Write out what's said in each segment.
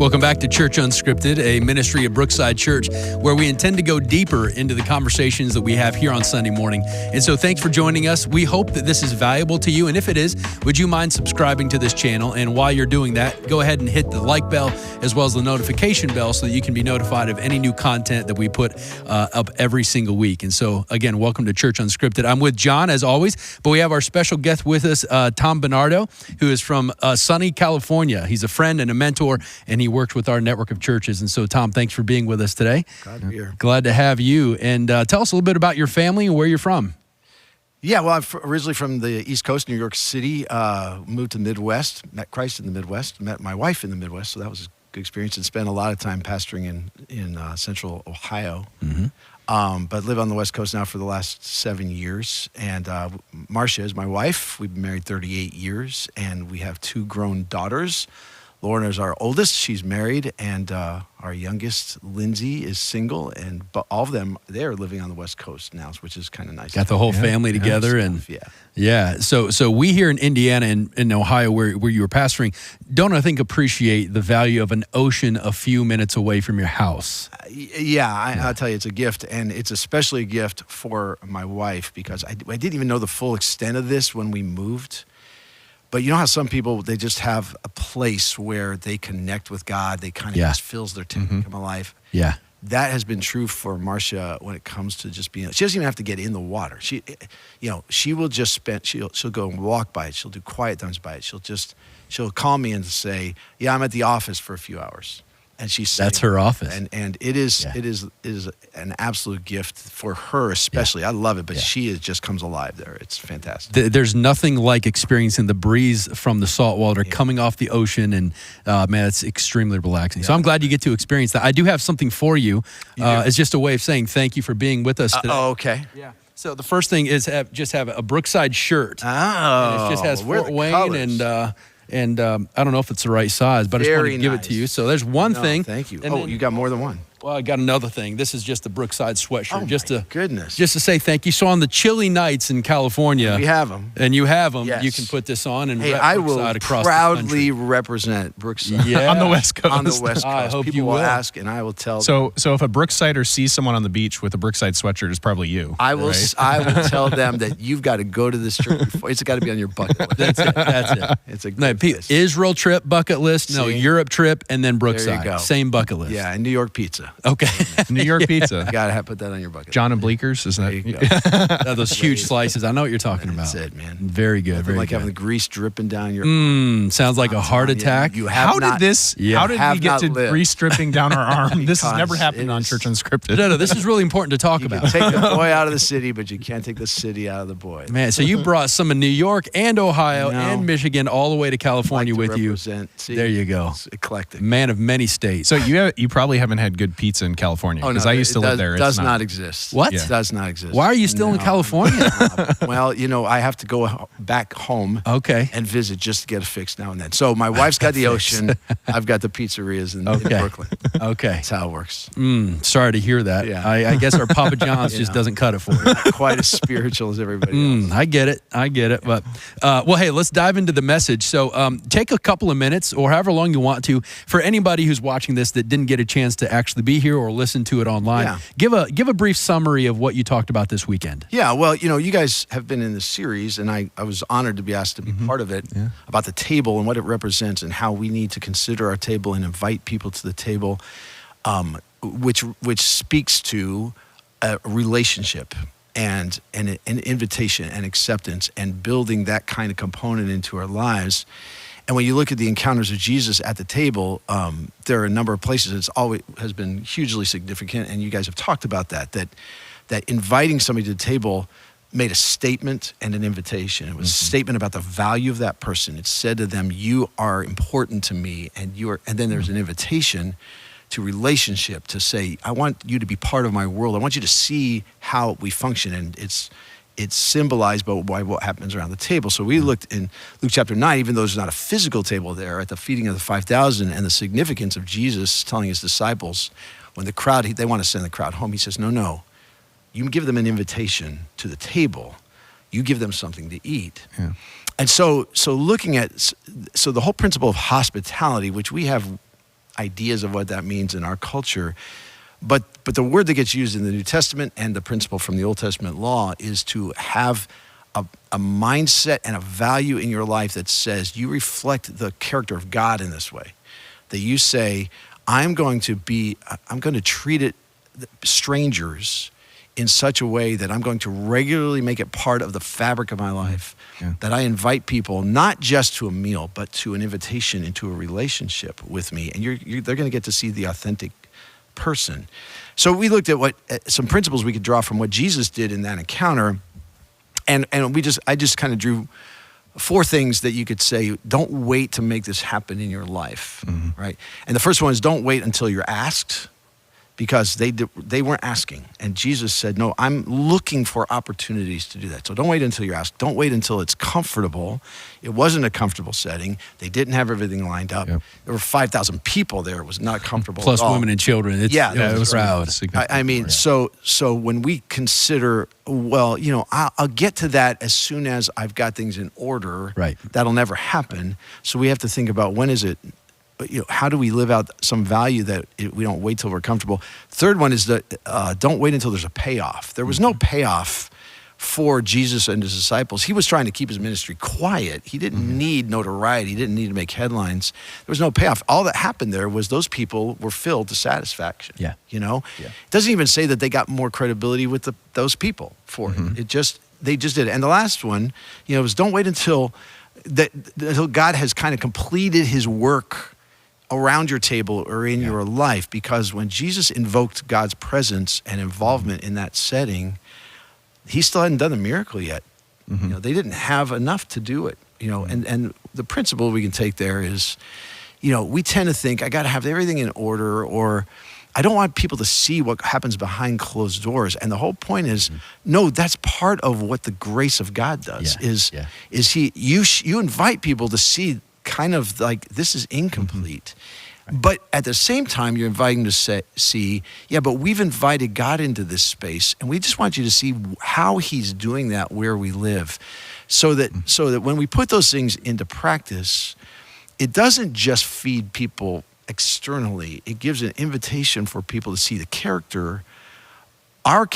Welcome back to Church Unscripted, a ministry of Brookside Church, where we intend to go deeper into the conversations that we have here on Sunday morning. And so thanks for joining us. We hope that this is valuable to you. And if it is, would you mind subscribing to this channel? And while you're doing that, go ahead and hit the like bell as well as the notification bell so that you can be notified of any new content that we put up every single week. And so, again, welcome to Church Unscripted. I'm with John, as always, but we have our special guest with us, Tom Bennardo, who is from sunny California. He's a friend and a mentor, and he works with our network of churches. And so, Tom, thanks for being with us today. Glad to be here. Glad to have you. And tell us a little bit about your family and where you're from. Yeah, well, I'm originally from the East Coast, New York City, moved to the Midwest, met Christ in the Midwest, met my wife in the Midwest, so that was a good experience, and spent a lot of time pastoring in Central Ohio. Mm-hmm. But live on the West Coast now for the last 7 years. And Marcia is my wife. We've been married 38 years, and we have 2 grown daughters. Lauren is our oldest. She's married, and our youngest, Lindsay, is single. And but all of them, they're living on the West Coast now, which is kind of nice. Got the whole family together, and So we here in Indiana and in Ohio, where you were pastoring, don't I think appreciate the value of an ocean a few minutes away from your house. I'll tell you, it's a gift, and it's especially a gift for my wife because I didn't even know the full extent of this when we moved. But you know how some people, they just have a place where they connect with God. They kind of just fills their tank, become alive. Yeah. That has been true for Marcia when it comes to just being, she doesn't even have to get in the water. She will just she'll go and walk by it. She'll do quiet times by it. She'll call me and say, yeah, I'm at the office for a few hours. And she's that's her office, and it is an absolute gift for her, especially. I love it, but she just comes alive there. It's fantastic. There's nothing like experiencing the breeze from the salt water coming off the ocean, and man, it's extremely relaxing. So I'm glad you get to experience that. I do have something for you. It's just a way of saying thank you for being with us today. Oh, okay. Yeah. So the first thing is have a Brookside shirt. Oh, and it just has Fort Wayne and I don't know if it's the right size, but I just wanted to give it to you. So there's one thing. Thank you. And then, you got more than one. Well, I got another thing. This is just a Brookside sweatshirt. Goodness. Just to say thank you. So on the chilly nights in California. We have them. And you have them. Yes. You can put this on and rep Brookside will across proudly represent Brookside. Yeah. On the West Coast. On the West Coast. I hope People you will ask, and I will tell them. So if a Brooksider sees someone on the beach with a Brookside sweatshirt, it's probably you. I will tell them that you've got to go to this trip before. It's got to be on your bucket list. That's it. It's a good list. Israel trip bucket list. No, Europe trip, and then Brookside. There you go. Same bucket list. Yeah, and New York pizza. Okay. New York pizza. You got to put that on your bucket. John and Bleeckers, is that? There you go. Those huge slices. I know what you're talking about. That's it, man. Very good. Very like good. having the grease dripping down your. Sounds like a heart attack. How did we get to grease dripping down our arm? This has never happened on Church Unscripted. No, this is really important to talk about. You can take the boy out of the city, but you can't take the city out of the boy. Man, so you brought some of New York and Ohio and Michigan all the way to California with you. See, there you go. It's eclectic. Man of many states. So you probably haven't had good pizza in California because I used to live there. It does not exist. What? It does not exist. Why are you still in California? Well, I have to go back home and visit just to get a fix now and then. So my wife's got the ocean. I've got the pizzerias in Brooklyn. Okay. That's how it works. Sorry to hear that. Yeah. I guess our Papa John's just doesn't cut it for you. Not quite as spiritual as everybody else. I get it. But, well, hey, let's dive into the message. So take a couple of minutes or however long you want to for anybody who's watching this that didn't get a chance to actually be here or listen to it online. Yeah. Give a brief summary of what you talked about this weekend. Yeah, well, you guys have been in this series, and I was honored to be asked to be part of it, about the table and what it represents and how we need to consider our table and invite people to the table, which speaks to a relationship and an invitation and acceptance and building that kind of component into our lives. And when you look at the encounters of Jesus at the table, there are a number of places it's always has been hugely significant, and you guys have talked about that inviting somebody to the table made a statement and an invitation. It was a statement about the value of that person. It said to them, you are important to me, and then there's an invitation to relationship to say, I want you to be part of my world. I want you to see how we function, and it's symbolized by what happens around the table. So we looked in Luke chapter 9, even though there's not a physical table there, at the feeding of the 5,000 and the significance of Jesus telling his disciples, when the crowd, they want to send the crowd home, he says, no, you give them an invitation to the table. You give them something to eat. Yeah. And so looking at, the whole principle of hospitality, which we have ideas of what that means in our culture. But the word that gets used in the New Testament and the principle from the Old Testament law is to have a mindset and a value in your life that says you reflect the character of God in this way. That you say, I'm going to treat strangers in such a way that I'm going to regularly make it part of the fabric of my life. Yeah. That I invite people not just to a meal, but to an invitation into a relationship with me. And they're going to get to see the authentic person. So we looked at some principles we could draw from what Jesus did in that encounter. And I just kind of drew 4 things that you could say, don't wait to make this happen in your life, right? And the first one is don't wait until you're asked, because they weren't asking. And Jesus said, no, I'm looking for opportunities to do that. So don't wait until you're asked. Don't wait until it's comfortable. It wasn't a comfortable setting. They didn't have everything lined up. Yep. There were 5,000 people there. It was not comfortable Plus at all. women and children. It was proud. I mean, so when we consider, well, I'll get to that as soon as I've got things in order. Right. That'll never happen. So we have to think about, when is it? How do we live out some value that we don't wait till we're comfortable? Third one is that don't wait until there's a payoff. There was no payoff for Jesus and his disciples. He was trying to keep his ministry quiet. He didn't need notoriety. He didn't need to make headlines. There was no payoff. All that happened there was those people were filled to satisfaction. Yeah. It doesn't even say that they got more credibility with those people for him. They just did it. And the last one, was don't wait until God has kind of completed his work around your table or in your life, because when Jesus invoked God's presence and involvement in that setting, he still hadn't done the miracle yet. They didn't have enough to do it. And the principle we can take there is, we tend to think I got to have everything in order, or I don't want people to see what happens behind closed doors. And the whole point is, no, that's part of what the grace of God does. You invite people to see kind of like, this is incomplete. Right. But at the same time, you're inviting them to see, but we've invited God into this space, and we just want you to see how he's doing that where we live. So that when we put those things into practice, it doesn't just feed people externally. It gives an invitation for people to see the character, what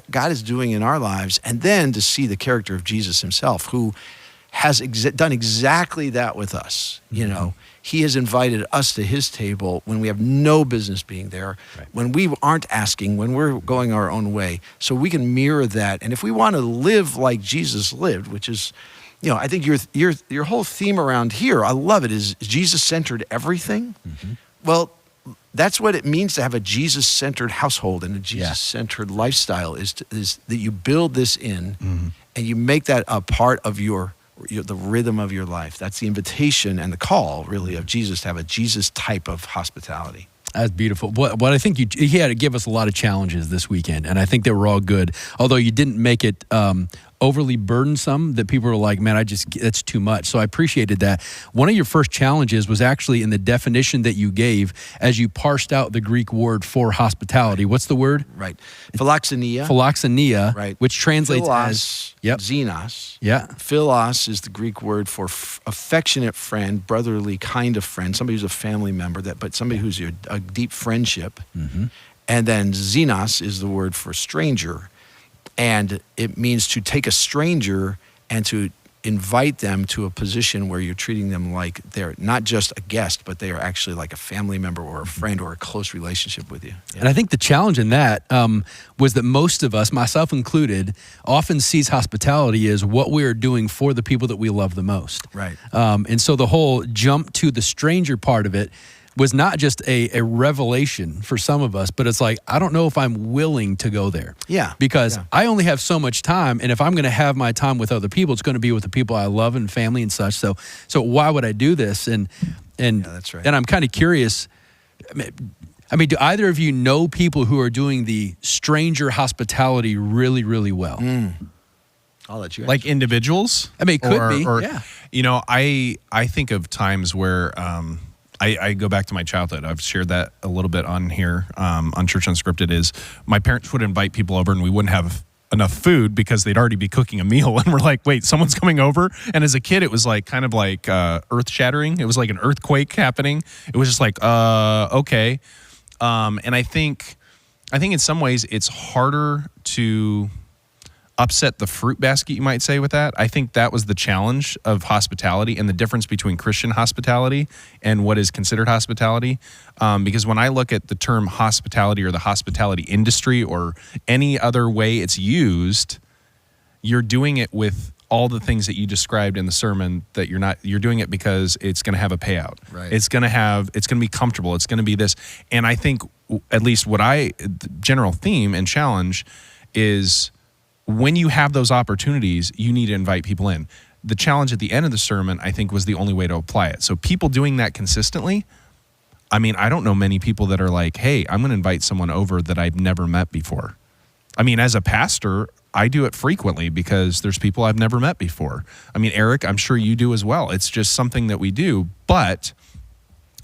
God is doing in our lives, and then to see the character of Jesus himself, who has done exactly that with us. He has invited us to his table when we have no business being there, when we aren't asking, when we're going our own way. So we can mirror that. And if we want to live like Jesus lived, which is, I think your whole theme around here, I love it, is Jesus-centered everything. Well, that's what it means to have a Jesus-centered household and a Jesus-centered lifestyle, is that you build this in and you make that a part of the rhythm of your life. That's the invitation and the call, really, of Jesus, to have a Jesus type of hospitality. That's beautiful. What I think he had to give us a lot of challenges this weekend, and I think they were all good. Although you didn't make it overly burdensome that people were like, man, that's too much. So I appreciated that. One of your first challenges was actually in the definition that you gave as you parsed out the Greek word for hospitality. What's the word? Right. Philoxenia. Right. Which translates as xenos. Yeah. Philos is the Greek word for affectionate friend, brotherly kind of friend, somebody who's a family member, but somebody who's a deep friendship. And then xenos is the word for stranger. And it means to take a stranger and to invite them to a position where you're treating them like they're not just a guest, but they are actually like a family member or a friend or a close relationship with you. And I think the challenge in that was that most of us, myself included, often sees hospitality as what we are doing for the people that we love the most. Right. And so the whole jump to the stranger part of it was not just a revelation for some of us, but it's like, I don't know if I'm willing to go there. Yeah. Because I only have so much time, and if I'm going to have my time with other people, it's going to be with the people I love and family and such. So why would I do this? And that's right. And I'm kind of curious. I mean, do either of you know people who are doing the stranger hospitality really, really well? I'll let you answer. Like individuals? I mean, it could be. I think of times where I go back to my childhood. I've shared that a little bit on here on Church Unscripted. Is my parents would invite people over, and we wouldn't have enough food because they'd already be cooking a meal. And we're like, wait, someone's coming over. And as a kid, it was like kind of like earth shattering. It was like an earthquake happening. It was just like, okay. And I think in some ways it's harder to upset the fruit basket, you might say, with that. I think that was the challenge of hospitality and the difference between Christian hospitality and what is considered hospitality. Because when I look at the term hospitality or the hospitality industry or any other way it's used, you're doing it with all the things that you described in the sermon that you're doing it because it's going to have a payout. Right. It's going to be comfortable. It's going to be this. And I think at least the general theme and challenge is when you have those opportunities, you need to invite people in. The challenge at the end of the sermon, I think, was the only way to apply it. So people doing that consistently, I mean, I don't know many people that are like, hey, I'm going to invite someone over that I've never met before. I mean, as a pastor, I do it frequently because there's people I've never met before. I mean, Eric, I'm sure you do as well. It's just something that we do. But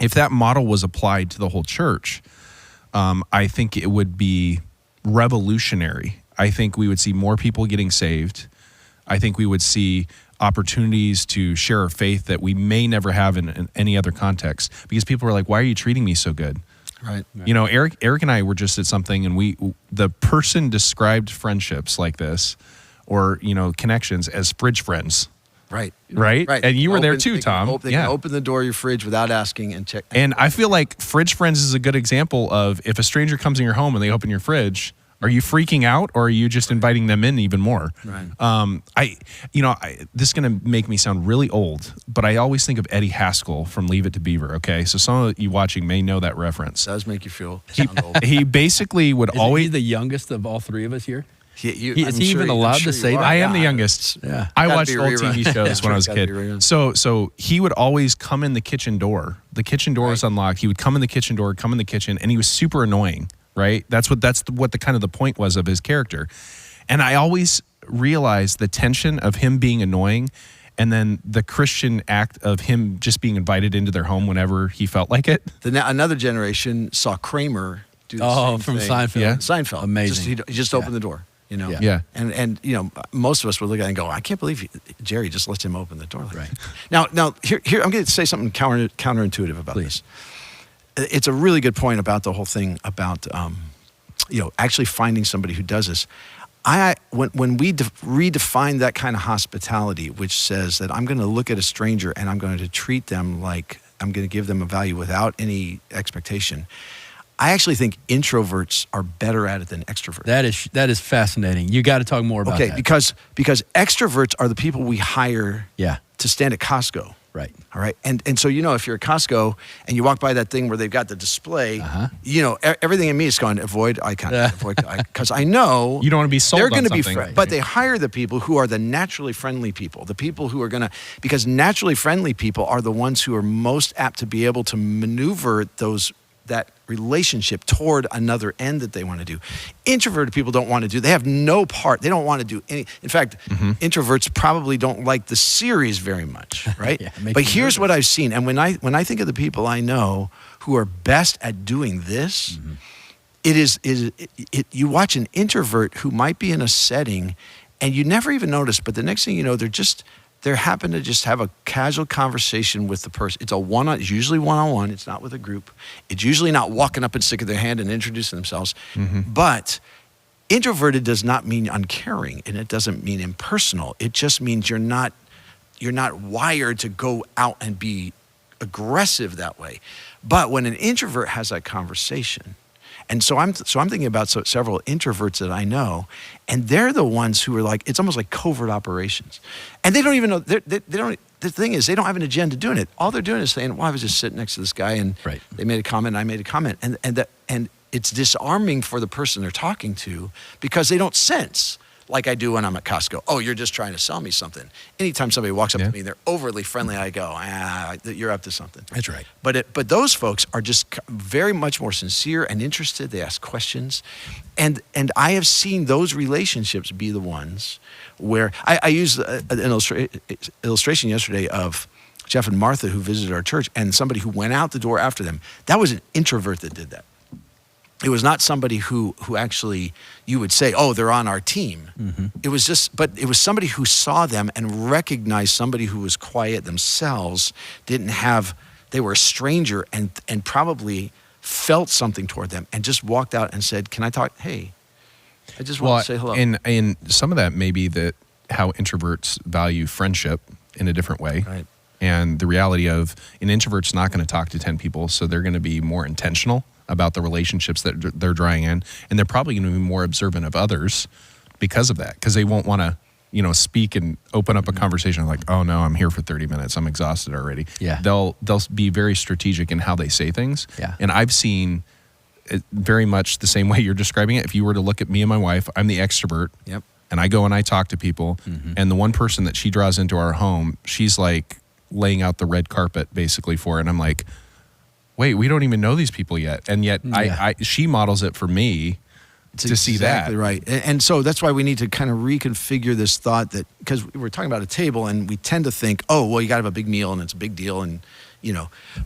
if that model was applied to the whole church, I think it would be revolutionary. I think we would see more people getting saved. I think we would see opportunities to share our faith that we may never have in any other context because people are like, why are you treating me so good? Right. You know, Eric and I were just at something and the person described friendships like this or, you know, connections as fridge friends. Right. Right? And you were there too, Tom. They can open the door of your fridge without asking and check. And I feel like fridge friends is a good example of if a stranger comes in your home and they open your fridge, are you freaking out or are you just inviting them in even more? Right. This is going to make me sound really old, but I always think of Eddie Haskell from Leave It to Beaver, okay? So some of you watching may know that reference. It does make you sound old. He basically would always... Is he the youngest of all three of us here? Is he even allowed to say that? I am the youngest. Yeah. I watched old TV shows when I was a kid. So he would always come in the kitchen door. The kitchen door was unlocked. He would come in the kitchen door, come in the kitchen, and he was super annoying. Right? That's what the kind of the point was of his character. And I always realized the tension of him being annoying and then the Christian act of him just being invited into their home whenever he felt like it. Another generation saw Kramer do the same from thing. Seinfeld. Yeah. Seinfeld. Amazing. He just opened the door, you know? Yeah. And you know, most of us would look at it and go, I can't believe Jerry just lets him open the door like right. that. Now here I'm going to say something counterintuitive about this. It's a really good point about the whole thing about, actually finding somebody who does this. When we redefine that kind of hospitality, which says that I'm going to look at a stranger and I'm going to treat them like I'm going to give them a value without any expectation, I actually think introverts are better at it than extroverts. That is fascinating. You got to talk more about that. Because extroverts are the people we hire to stand at Costco. Right. All right. And so, if you're at Costco and you walk by that thing where they've got the display, everything in me is going, avoid eye contact, because I know you don't want to be sold they're going to be but they hire the people who are the naturally friendly people, the people who are going to, because naturally friendly people are the ones who are most apt to be able to maneuver that relationship toward another end that they want to do. Introverted people don't want to do. They have no part. They don't want to do any. In fact, introverts probably don't like the series very much, right? But here's what I've seen. And when I think of the people I know who are best at doing this, you watch an introvert who might be in a setting and you never even notice, but the next thing you know, they happen to just have a casual conversation with the person. It's usually one-on-one. It's not with a group. It's usually not walking up and sticking their hand and introducing themselves. But introverted does not mean uncaring, and it doesn't mean impersonal. It just means you're not wired to go out and be aggressive that way. But when an introvert has that conversation, and so I'm thinking about several introverts that I know, and they're the ones who are like, it's almost like covert operations. And they don't even know, they don't, the thing is, they don't have an agenda doing it. All they're doing is saying, well, I was just sitting next to this guy and they made a comment and I made a comment. And it's disarming for the person they're talking to because they don't sense, like I do when I'm at Costco, oh, you're just trying to sell me something. Anytime somebody walks up to me and they're overly friendly, I go, you're up to something. That's right. But those folks are just very much more sincere and interested. They ask questions. And I have seen those relationships be the ones where I used an illustration yesterday of Jeff and Martha who visited our church and somebody who went out the door after them. That was an introvert that did that. It was not somebody who actually you would say, oh, they're on our team. Mm-hmm. It was somebody who saw them and recognized somebody who was quiet themselves, they were a stranger and probably felt something toward them and just walked out and said, can I talk? Hey, I just want to say hello. And some of that may be that how introverts value friendship in a different way. Right. And the reality of an introvert's not going to talk to 10 people, so they're going to be more intentional about the relationships that they're drawing in, and they're probably going to be more observant of others because of that, because they won't want to, speak and open up a conversation like, oh no, I'm here for 30 minutes, I'm exhausted already. Yeah. They'll be very strategic in how they say things. Yeah. And I've seen it very much the same way you're describing it. If you were to look at me and my wife, I'm the extrovert. Yep. And I go and I talk to people, and the one person that she draws into our home, she's like laying out the red carpet basically for it. And I'm like, wait, we don't even know these people yet. And yet she models it for me to see that. Exactly right. And so that's why we need to kind of reconfigure this thought that, because we're talking about a table and we tend to think, oh, well, you got to have a big meal and it's a big deal. And,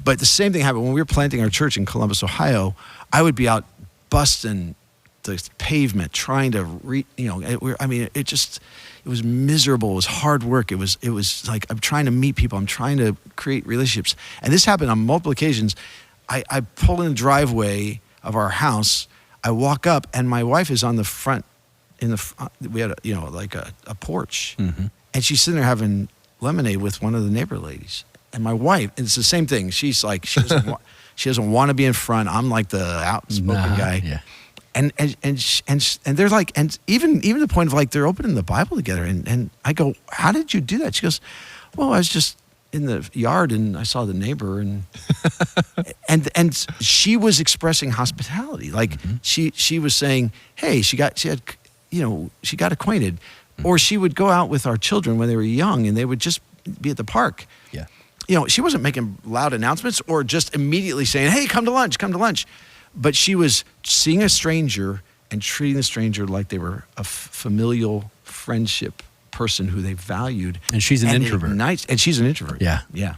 but the same thing happened when we were planting our church in Columbus, Ohio. I would be out busting the pavement trying to it was miserable. It was hard work. It was like, I'm trying to meet people. I'm trying to create relationships. And this happened on multiple occasions. I pull in the driveway of our house. I walk up and my wife is on the front we had a porch, and she's sitting there having lemonade with one of the neighbor ladies. And my wife, and it's the same thing. She's like, she doesn't want to be in front. I'm like the outspoken guy. Yeah. And they're like, and even the point of like, they're opening the Bible together. And I go, how did you do that? She goes, well, I was just in the yard and I saw the neighbor and she was expressing hospitality. Like she was saying, hey, she got acquainted. Or she would go out with our children when they were young and they would just be at the park. Yeah. She wasn't making loud announcements or just immediately saying, hey, come to lunch. But she was seeing a stranger and treating the stranger like they were a familial friendship person who they valued. And she's an introvert. And she's an introvert. Yeah. Yeah.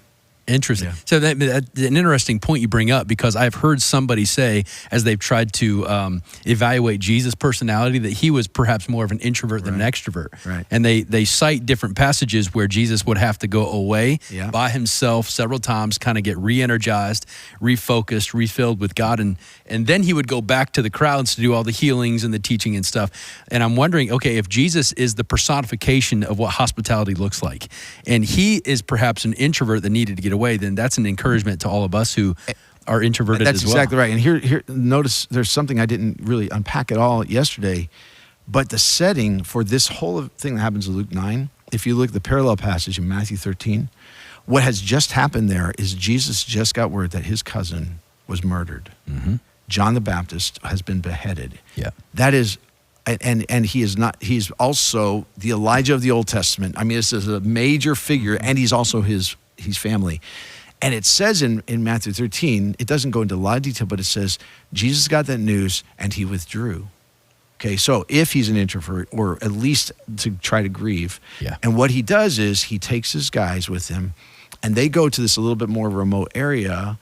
Interesting. Yeah. So that's an interesting point you bring up, because I've heard somebody say, as they've tried to evaluate Jesus' personality, that he was perhaps more of an introvert than an extrovert. Right. And they cite different passages where Jesus would have to go away Yeah. by himself several times, kind of get re-energized, refocused, refilled with God. And then he would go back to the crowds to do all the healings and the teaching and stuff. And I'm wondering, okay, if Jesus is the personification of what hospitality looks like, and he is perhaps an introvert that needed to get away, then that's an encouragement to all of us who are introverted as well. That's exactly right. And here, notice there's something I didn't really unpack at all yesterday, but the setting for this whole thing that happens in Luke 9, if you look at the parallel passage in Matthew 13, what has just happened there is Jesus just got word that his cousin was murdered. Mm-hmm. John the Baptist has been beheaded. Yeah. That is, and he is not, he's also the Elijah of the Old Testament. I mean, this is a major figure, and he's also his family. And it says in Matthew 13, it doesn't go into a lot of detail, but it says, Jesus got that news and he withdrew. Okay, so if he's an introvert, or at least to try to grieve, and what he does is he takes his guys with him, and they go to this a little bit more remote area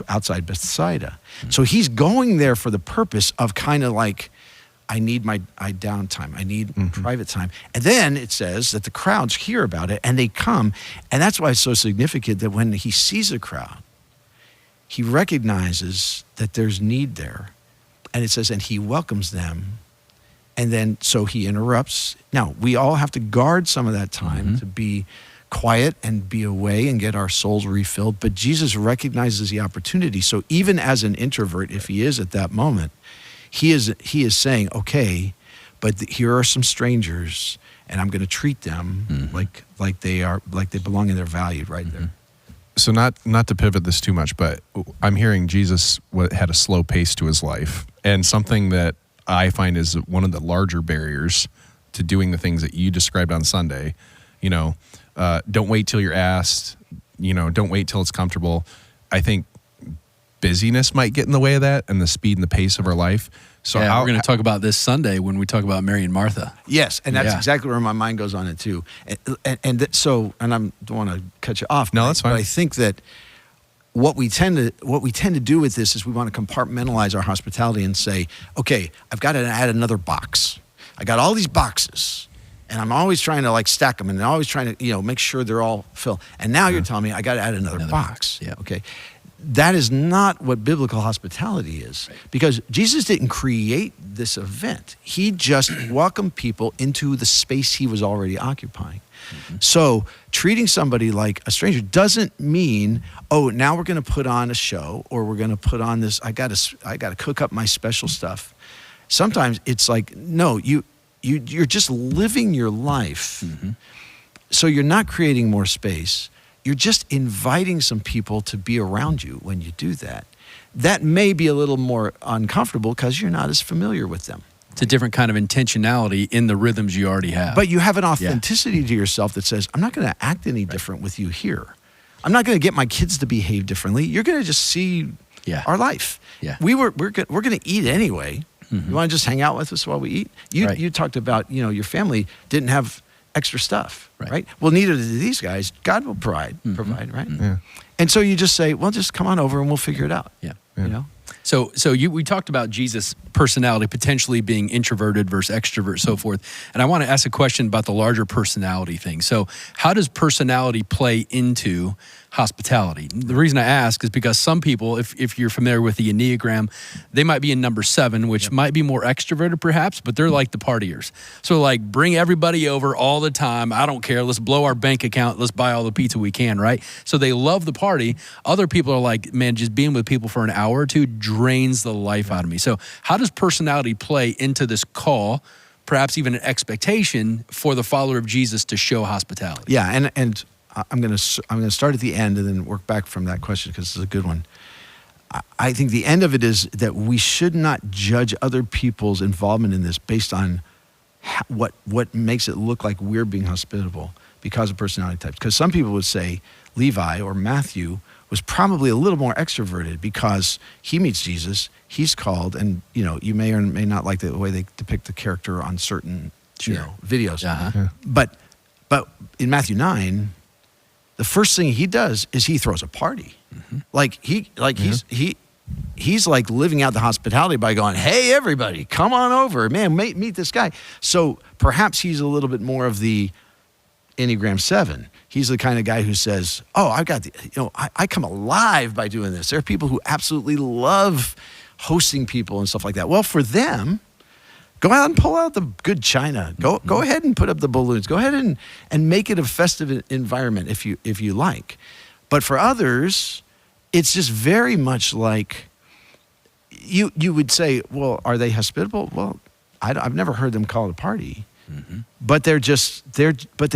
outside Bethsaida. Mm-hmm. So he's going there for the purpose of kind of like, I need my downtime. I need private time. And then it says that the crowds hear about it and they come. And that's why it's so significant that when he sees a crowd, he recognizes that there's need there. And it says, and he welcomes them. And then, so he interrupts. Now, we all have to guard some of that time to be quiet and be away and get our souls refilled. But Jesus recognizes the opportunity. So even as an introvert, if he is at that moment, he is saying, okay, but here are some strangers, and I'm going to treat them like they belong and they're valued right there. So not to pivot this too much, but I'm hearing Jesus had a slow pace to his life, and something that I find is one of the larger barriers to doing the things that you described on Sunday. Don't wait till you're asked. Don't wait till it's comfortable. I think busyness might get in the way of that, and the speed and the pace of our life. So we're going to talk about this Sunday when we talk about Mary and Martha. Yes, and that's exactly where my mind goes on it too. And I don't want to cut you off. No, that's fine. But I think that what we tend to do with this is we want to compartmentalize our hospitality and say, okay, I've got to add another box. I got all these boxes, and I'm always trying to like stack them, and always trying to make sure they're all filled. And now you're telling me I got to add another box. Yeah. Okay, that is not what biblical hospitality is, because Jesus didn't create this event. He just welcomed people into the space he was already occupying. So treating somebody like a stranger doesn't mean, oh, now we're going to put on a show, or we're going to put on this. I got to cook up my special stuff. Sometimes it's like, no, you're just living your life. So you're not creating more space. You're just inviting some people to be around you when you do that. That may be a little more uncomfortable because you're not as familiar with them. It's a different kind of intentionality in the rhythms you already have. But you have an authenticity to yourself that says, I'm not going to act any different with you here. I'm not going to get my kids to behave differently. You're going to just see our life. Yeah. We're going to eat anyway. You want to just hang out with us while we eat? You talked about, your family didn't have extra stuff, right? Well, neither do these guys. God will provide, right? Yeah. And so you just say, well, just come on over and we'll figure it out. Yeah. You know? So we talked about Jesus' personality potentially being introverted versus extrovert, so forth. And I want to ask a question about the larger personality thing. So how does personality play into hospitality? The reason I ask is because some people, if you're familiar with the Enneagram, they might be in number 7, which might be more extroverted perhaps, but they're like the partiers. So like bring everybody over all the time. I don't care. Let's blow our bank account. Let's buy all the pizza we can, right? So they love the party. Other people are like, man, just being with people for an hour or two drains the life out of me. So how does personality play into this call, perhaps even an expectation for the follower of Jesus to show hospitality? Yeah, and I'm going to start at the end and then work back from that question because it's a good one. I think the end of it is that we should not judge other people's involvement in this based on what makes it look like we're being hospitable because of personality types. Because some people would say Levi or Matthew was probably a little more extroverted because he meets Jesus, he's called, and you may or may not like the way they depict the character on certain videos. But in Matthew 9, the first thing he does is he throws a party. He's like living out the hospitality by going, hey, everybody, come on over. Man, meet this guy. So perhaps he's a little bit more of the Enneagram 7. He's the kind of guy who says, oh, I've got I come alive by doing this. There are people who absolutely love hosting people and stuff like that. Well, for them, go out and pull out the good china. Go ahead and put up the balloons. Go ahead and make it a festive environment if you like. But for others, it's just very much like you would say, well, are they hospitable? Well, I've never heard them call it a party. But they're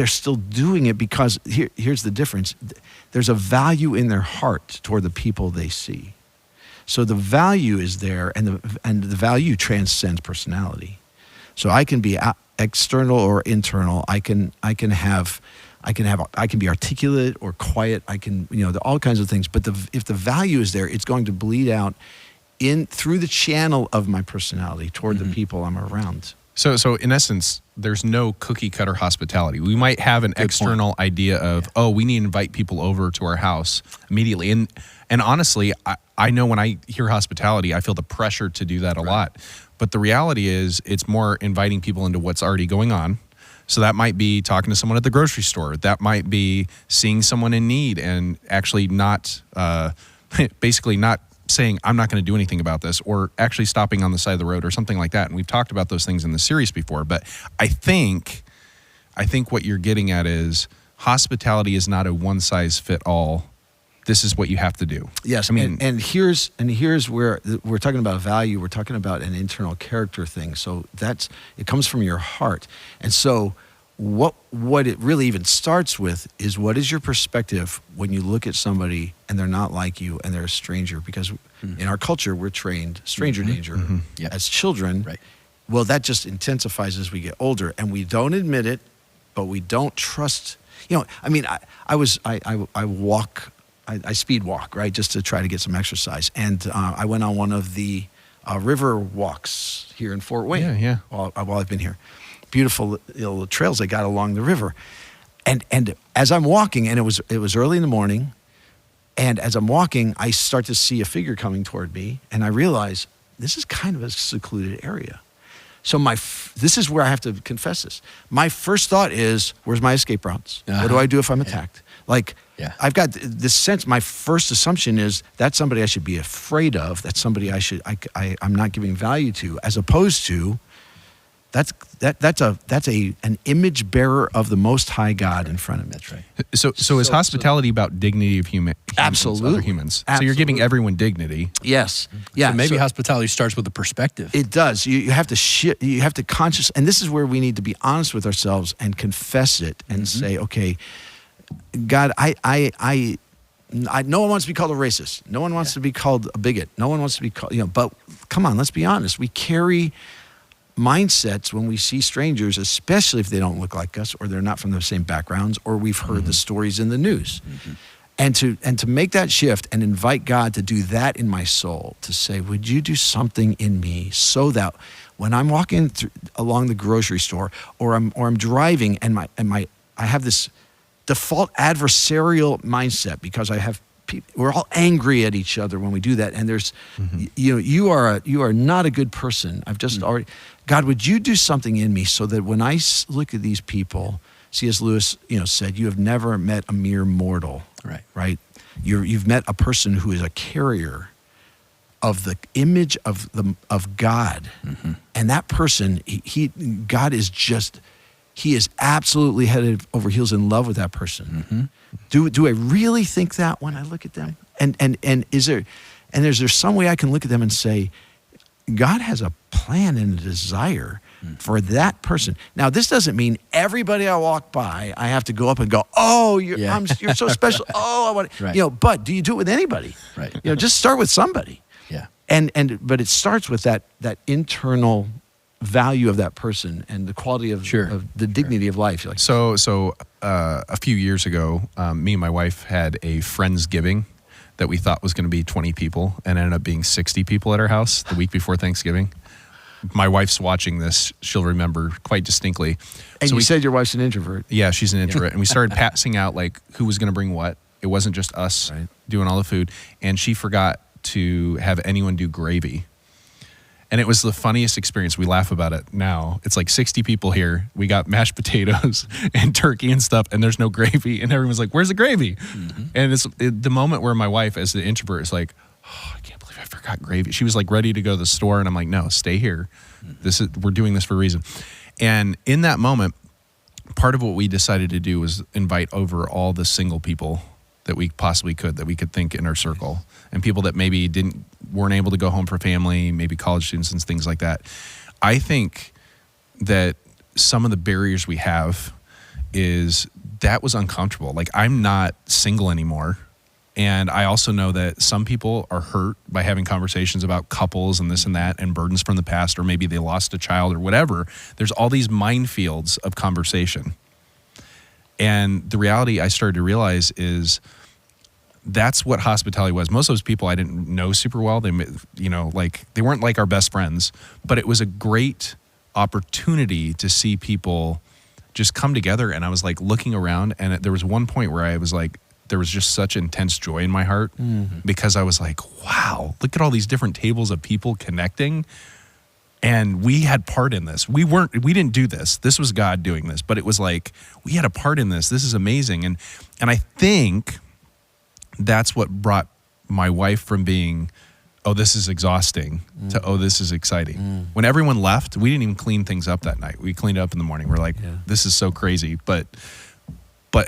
still doing it because here's the difference. There's a value in their heart toward the people they see. So the value is there, and the value transcends personality. So I can be external or internal. I can be articulate or quiet. I can all kinds of things. But if the value is there, it's going to bleed out through the channel of my personality toward the people I'm around. So in essence, there's no cookie cutter hospitality. We might have an external idea of, we need to invite people over to our house immediately. And honestly, I know when I hear hospitality, I feel the pressure to do that a lot. But the reality is it's more inviting people into what's already going on. So that might be talking to someone at the grocery store. That might be seeing someone in need and actually not, basically not saying, I'm not going to do anything about this, or actually stopping on the side of the road or something like that. And we've talked about those things in the series before. But I think what you're getting at is hospitality is not a one-size-fit-all. This is what you have to do. Yes, I mean, and here's where we're talking about value. We're talking about an internal character thing. So it comes from your heart. And so what it really even starts with is, what is your perspective when you look at somebody and they're not like you and they're a stranger? Because in our culture, we're trained stranger danger as children. Right. Well, that just intensifies as we get older, and we don't admit it, but we don't trust. I mean, I speed walk, right, just to try to get some exercise. And I went on one of the river walks here in Fort Wayne while I've been here. Beautiful little trails they got along the river. And as I'm walking, and it was early in the morning, And as I'm walking, I start to see a figure coming toward me, and I realize this is kind of a secluded area. So this is where I have to confess this. My first thought is, where's my escape routes? What do I do if I'm attacked? I've got this sense, my first assumption is that's somebody I should be afraid of. That's somebody I'm not giving value to, as opposed to that's an image bearer of the Most High God in front of me. That's right. So is hospitality about dignity of Absolutely. other humans? Absolutely. So you're giving everyone dignity. Yes. Yeah. So maybe hospitality starts with a perspective. It does. You have to you have to and this is where we need to be honest with ourselves and confess it and say, okay, God, no one wants to be called a racist. No one wants to be called a bigot. No one wants to be called, but come on, let's be honest. We carry mindsets when we see strangers, especially if they don't look like us or they're not from the same backgrounds or we've heard the stories in the news. And to make that shift and invite God to do that in my soul, to say, would you do something in me so that when I'm walking along the grocery store or I'm driving and I have this default adversarial mindset because I have people, we're all angry at each other when we do that, and there's you are not a good person. I've just already, God, would you do something in me so that when I look at these people, C.S. Lewis said, you have never met a mere mortal, right? You've met a person who is a carrier of the image of God, and that person, God is just. He is absolutely head over heels in love with that person. Do I really think that when I look at them? And is there some way I can look at them and say, God has a plan and a desire for that person. Now, this doesn't mean everybody I walk by, I have to go up and go, oh, you're so special. Oh, I want but do you do it with anybody? Right. Just start with somebody. Yeah. But it starts with that internal value of that person and the quality of the dignity of life. So a few years ago, me and my wife had a Friendsgiving that we thought was going to be 20 people and ended up being 60 people at our house the week before Thanksgiving. My wife's watching this. She'll remember quite distinctly. And so you said your wife's an introvert. Yeah, she's an introvert. And we started passing out who was going to bring what. It wasn't just us doing all the food. And she forgot to have anyone do gravy. And it was the funniest experience. We laugh about it now. It's like 60 people here. We got mashed potatoes and turkey and stuff, and there's no gravy. And everyone's like, where's the gravy? And it's the moment where my wife, as the introvert, is like, oh, I can't believe I forgot gravy. She was like ready to go to the store, and I'm like, no, stay here. We're doing this for a reason. And in that moment, part of what we decided to do was invite over all the single people that we possibly could, that we could think in our circle, and people that maybe weren't able to go home for family, maybe college students and things like that. I think that some of the barriers we have is that was uncomfortable. Like, I'm not single anymore. And I also know that some people are hurt by having conversations about couples and this and that and burdens from the past, or maybe they lost a child or whatever. There's all these minefields of conversation. And the reality I started to realize is that's what hospitality was. Most of those people I didn't know super well. They weren't like our best friends, but it was a great opportunity to see people just come together. And I was like looking around, and there was one point where I was like, there was just such intense joy in my heart because I was like, wow, look at all these different tables of people connecting. And we had part in this. We didn't do this. This was God doing this, but it was like, we had a part in this. This is amazing. And I think that's what brought my wife from being, oh, this is exhausting, to, oh, this is exciting. When everyone left, we didn't even clean things up that night. We cleaned it up in the morning. We're like, this is so crazy. But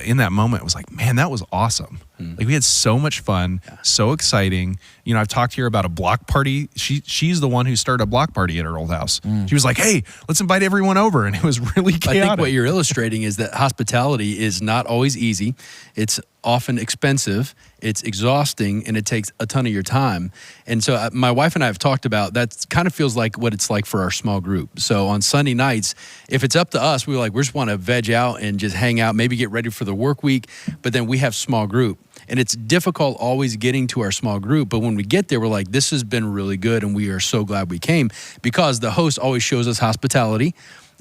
in that moment, it was like, man, that was awesome. Like, we had so much fun, so exciting. I've talked to her about a block party. She's the one who started a block party at her old house. She was like, hey, let's invite everyone over. And it was really chaotic. I think what you're illustrating is that hospitality is not always easy. It's often expensive, it's exhausting, and it takes a ton of your time. And so my wife and I have talked about that. Kind of feels like what it's like for our small group. So on Sunday nights, if it's up to us, we just want to veg out and just hang out, maybe get ready for the work week, but then we have small group. And it's difficult always getting to our small group, but when we get there, we're like, this has been really good, and we are so glad we came, because the host always shows us hospitality,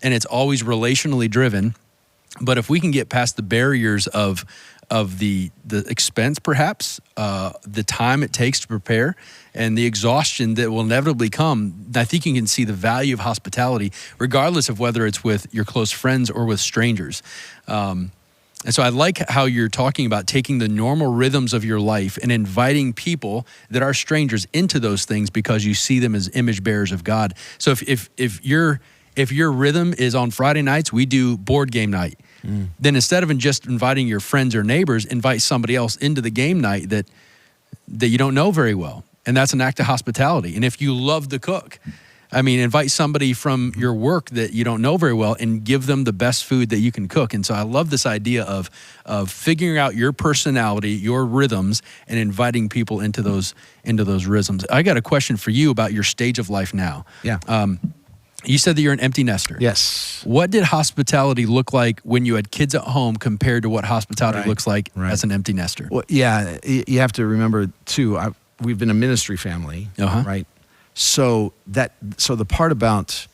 and it's always relationally driven. But if we can get past the barriers of the expense, perhaps, the time it takes to prepare, and the exhaustion that will inevitably come. I think you can see the value of hospitality, regardless of whether it's with your close friends or with strangers. And so I like how you're talking about taking the normal rhythms of your life and inviting people that are strangers into those things because you see them as image bearers of God. So if your rhythm is on Friday nights, we do board game night. Then instead of just inviting your friends or neighbors, invite somebody else into the game night that you don't know very well. And that's an act of hospitality. And if you love to cook, I mean, invite somebody from your work that you don't know very well and give them the best food that you can cook. And so I love this idea of figuring out your personality, your rhythms, and inviting people into those rhythms. I got a question for you about your stage of life now. Yeah. You said that you're an empty nester. Yes. What did hospitality look like when you had kids at home compared to what hospitality looks like as an empty nester? Well, yeah, you have to remember too, we've been a ministry family, right? So the part about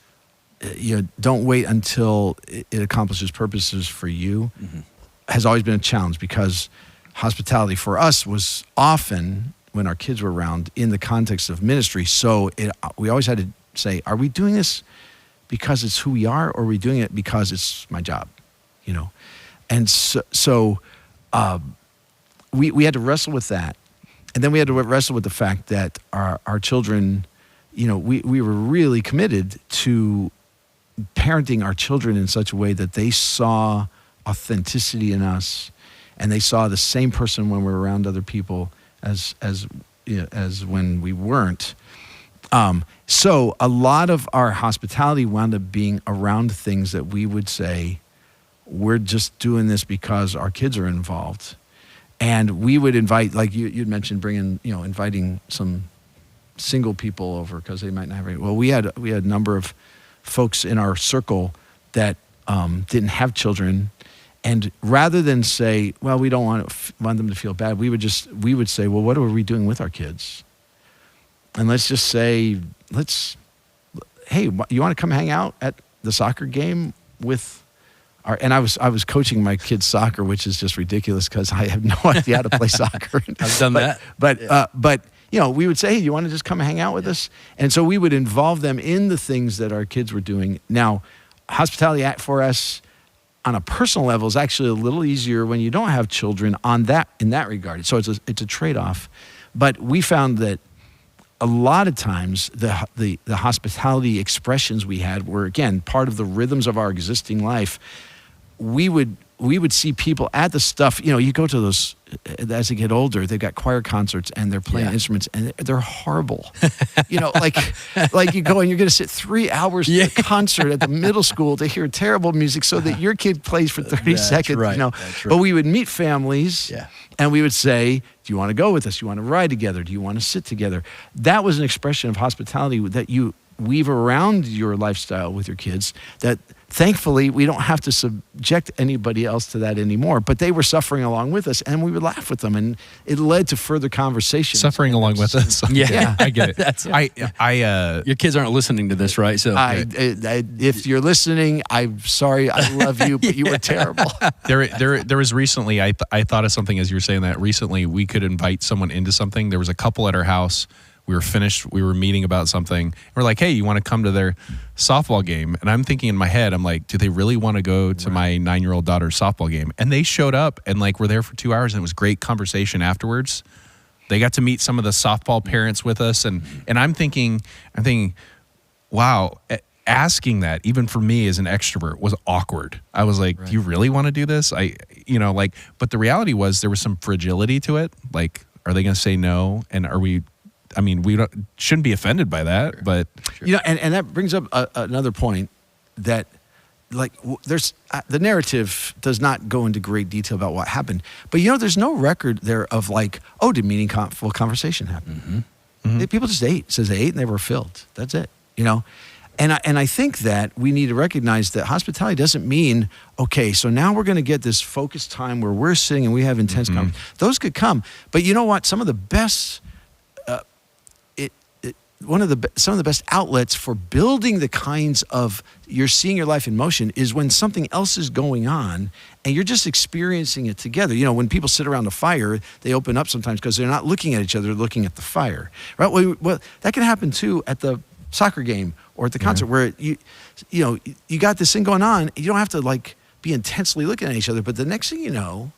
don't wait until it accomplishes purposes for you has always been a challenge, because hospitality for us was often, when our kids were around, in the context of ministry. So we always had to say, are we doing this because it's who we are, or are we doing it because it's my job? And so we had to wrestle with that. And then we had to wrestle with the fact that our children, we were really committed to parenting our children in such a way that they saw authenticity in us, and they saw the same person when we were around other people as when we weren't. So a lot of our hospitality wound up being around things that we would say, we're just doing this because our kids are involved. And we would invite, like you'd mentioned, inviting some single people over because they might not have any. Well, we had a number of folks in our circle that didn't have children, and rather than say, well, we don't want them to feel bad, we would say, well, what are we doing with our kids? And let's just say, hey, you want to come hang out at the soccer game with and I was coaching my kids' soccer, which is just ridiculous because I have no idea how to play soccer. I've done that. But we would say, hey, you want to just come hang out with us? And so we would involve them in the things that our kids were doing. Now, hospitality for us on a personal level is actually a little easier when you don't have children in that regard. So it's a trade-off. But we found that a lot of times the hospitality expressions we had were, again, part of the rhythms of our existing life. We would see people at the stuff, you go to those, as they get older, they've got choir concerts and they're playing instruments and they're horrible. Like you go and you're going to sit 3 hours to a concert at the middle school to hear terrible music so that your kid plays for 30 seconds. Right. That's right. But we would meet families and we would say, do you want to go with us? Do you want to ride together? Do you want to sit together? That was an expression of hospitality that you weave around your lifestyle with your kids that thankfully we don't have to subject anybody else to that anymore. But they were suffering along with us and we would laugh with them, and it led to further conversations. Suffering along with us. Yeah. I get it. Your kids aren't listening to this, right? So if you're listening, I'm sorry. I love you, but you were terrible. There was recently, I thought of something as you were saying that. Recently, we could invite someone into something. There was a couple at our house. We were finished. We were meeting about something. We're like, hey, you want to come to their softball game? And I'm thinking in my head, I'm like, do they really want to go to my 9-year-old daughter's softball game? And they showed up and were there for 2 hours, and it was great conversation afterwards. They got to meet some of the softball parents with us, and I'm thinking, wow, asking that even for me as an extrovert was awkward. I was like, do you really want to do this? But the reality was there was some fragility to it. Like, are they going to say no? And we shouldn't be offended by that, but and that brings up another point that, there's the narrative does not go into great detail about what happened, but there's no record there of did meaningful conversation happen? People just ate. It says they ate and they were filled. That's it. And I think that we need to recognize that hospitality doesn't mean, okay, so now we're going to get this focused time where we're sitting and we have intense conversations. Those could come, but you know what? Some of the best some of the best outlets for building the kinds of, you're seeing your life in motion is when something else is going on and you're just experiencing it together. You know, when people sit around a fire, they open up sometimes because they're not looking at each other, they're looking at the fire, right? Well, that can happen too at the soccer game or at the concert where you got this thing going on. You don't have to like be intensely looking at each other, but the next thing you know,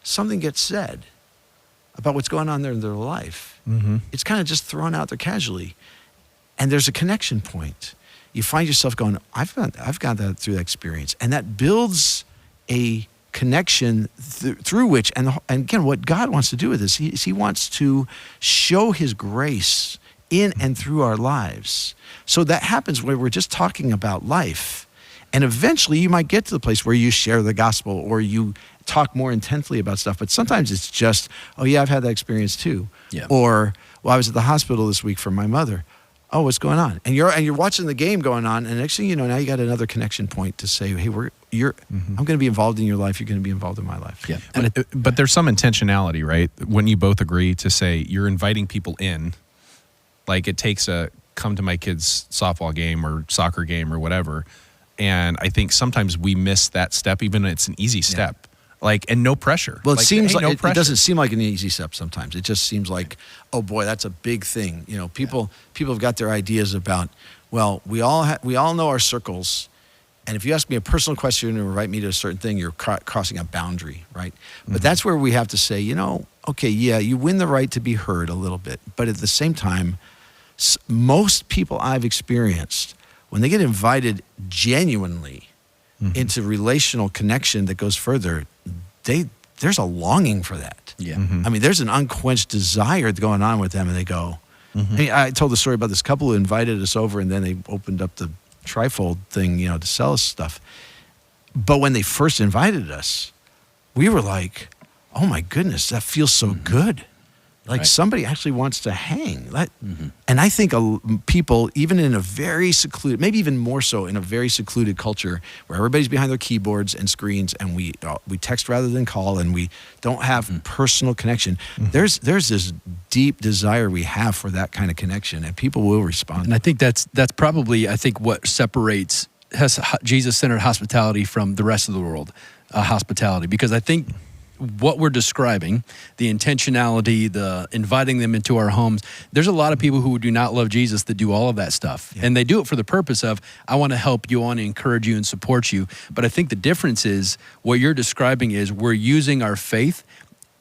something gets said about what's going on there in their life. Mm-hmm. It's kind of just thrown out there casually. And there's a connection point. You find yourself going, I've got that through that experience. And that builds a connection through which, and again, what God wants to do with this, he wants to show his grace in and through our lives. So that happens where we're just talking about life. And eventually you might get to the place where you share the gospel or you talk more intently about stuff. But sometimes it's just, oh yeah, I've had that experience too. Yeah. Or, well, I was at the hospital this week for my mother. Oh, what's going on? And you're watching the game going on, and next thing you know, now you got another connection point to say, hey, I'm going to be involved in your life. You're going to be involved in my life. Yeah. But there's some intentionality, right? When you both agree to say you're inviting people in, like it takes a come to my kid's softball game or soccer game or whatever. And I think sometimes we miss that step, even if it's an easy step. Like, and no pressure. Well, it seems like it doesn't seem like an easy step sometimes. It just seems like, oh boy, that's a big thing. You know, people have got their ideas about, well, we all know our circles. And if you ask me a personal question or invite me to a certain thing, you're crossing a boundary, right? Mm-hmm. But that's where we have to say, okay, yeah, you win the right to be heard a little bit. But at the same time, most people I've experienced, when they get invited genuinely into relational connection that goes further, there's a longing for that. Yeah. Mm-hmm. I mean, there's an unquenched desire going on with them, and they go. Mm-hmm. I mean, I told the story about this couple who invited us over, and then they opened up the trifold thing, to sell us stuff. But when they first invited us, we were like, "Oh my goodness, that feels so good." Like somebody actually wants to hang. And I think people, even in a very secluded, maybe even more so in a very secluded culture where everybody's behind their keyboards and screens and we text rather than call and we don't have personal connection, there's this deep desire we have for that kind of connection, and people will respond. And I think that's probably, what separates Jesus-centered hospitality from the rest of the world hospitality, because I think what we're describing, the intentionality, the inviting them into our homes, there's a lot of people who do not love Jesus that do all of that stuff. Yeah. And they do it for the purpose of, I want to help you, I want to encourage you and support you. But I think the difference is, what you're describing is we're using our faith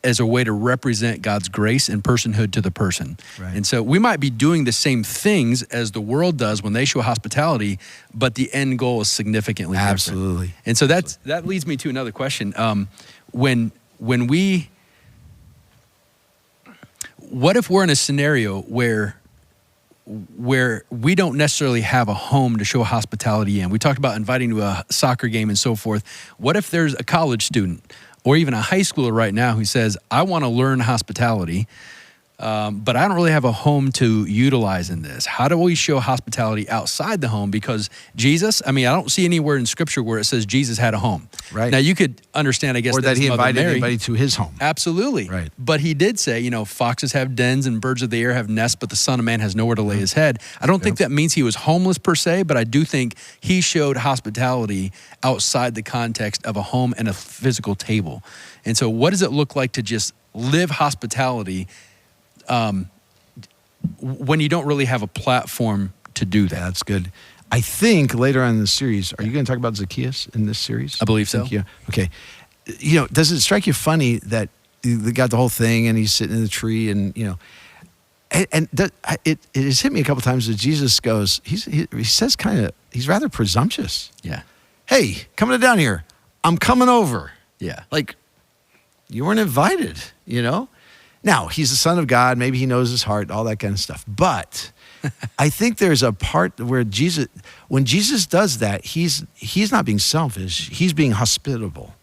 as a way to represent God's grace and personhood to the person. Right. And so we might be doing the same things as the world does when they show hospitality, but the end goal is significantly different. Absolutely. And so that leads me to another question. What if we're in a scenario where we don't necessarily have a home to show hospitality in? We talked about inviting to a soccer game and so forth. What if there's a college student or even a high schooler right now who says, I want to learn hospitality, but I don't really have a home to utilize in this? How do we show hospitality outside the home? Because Jesus, I don't see anywhere in Scripture where it says Jesus had a home. Right. Now, you could understand, I guess, or that he invited anybody to his home. Absolutely. Right. But he did say, foxes have dens and birds of the air have nests, but the Son of Man has nowhere to lay his head. I don't think that means he was homeless per se, but I do think he showed hospitality outside the context of a home and a physical table. And so what does it look like to just live hospitality when you don't really have a platform to do that? Yeah, that's good. I think later on in the series, are you going to talk about Zacchaeus in this series? I believe so. Yeah. Okay. Does it strike you funny that they got the whole thing and he's sitting in the tree and it has hit me a couple times that Jesus goes, he says he's rather presumptuous. Yeah. Hey, coming down here. I'm coming over. Yeah. Like, you weren't invited, Now, he's the Son of God. Maybe he knows his heart, all that kind of stuff. But I think there's a part where when Jesus does that, he's not being selfish. He's being hospitable.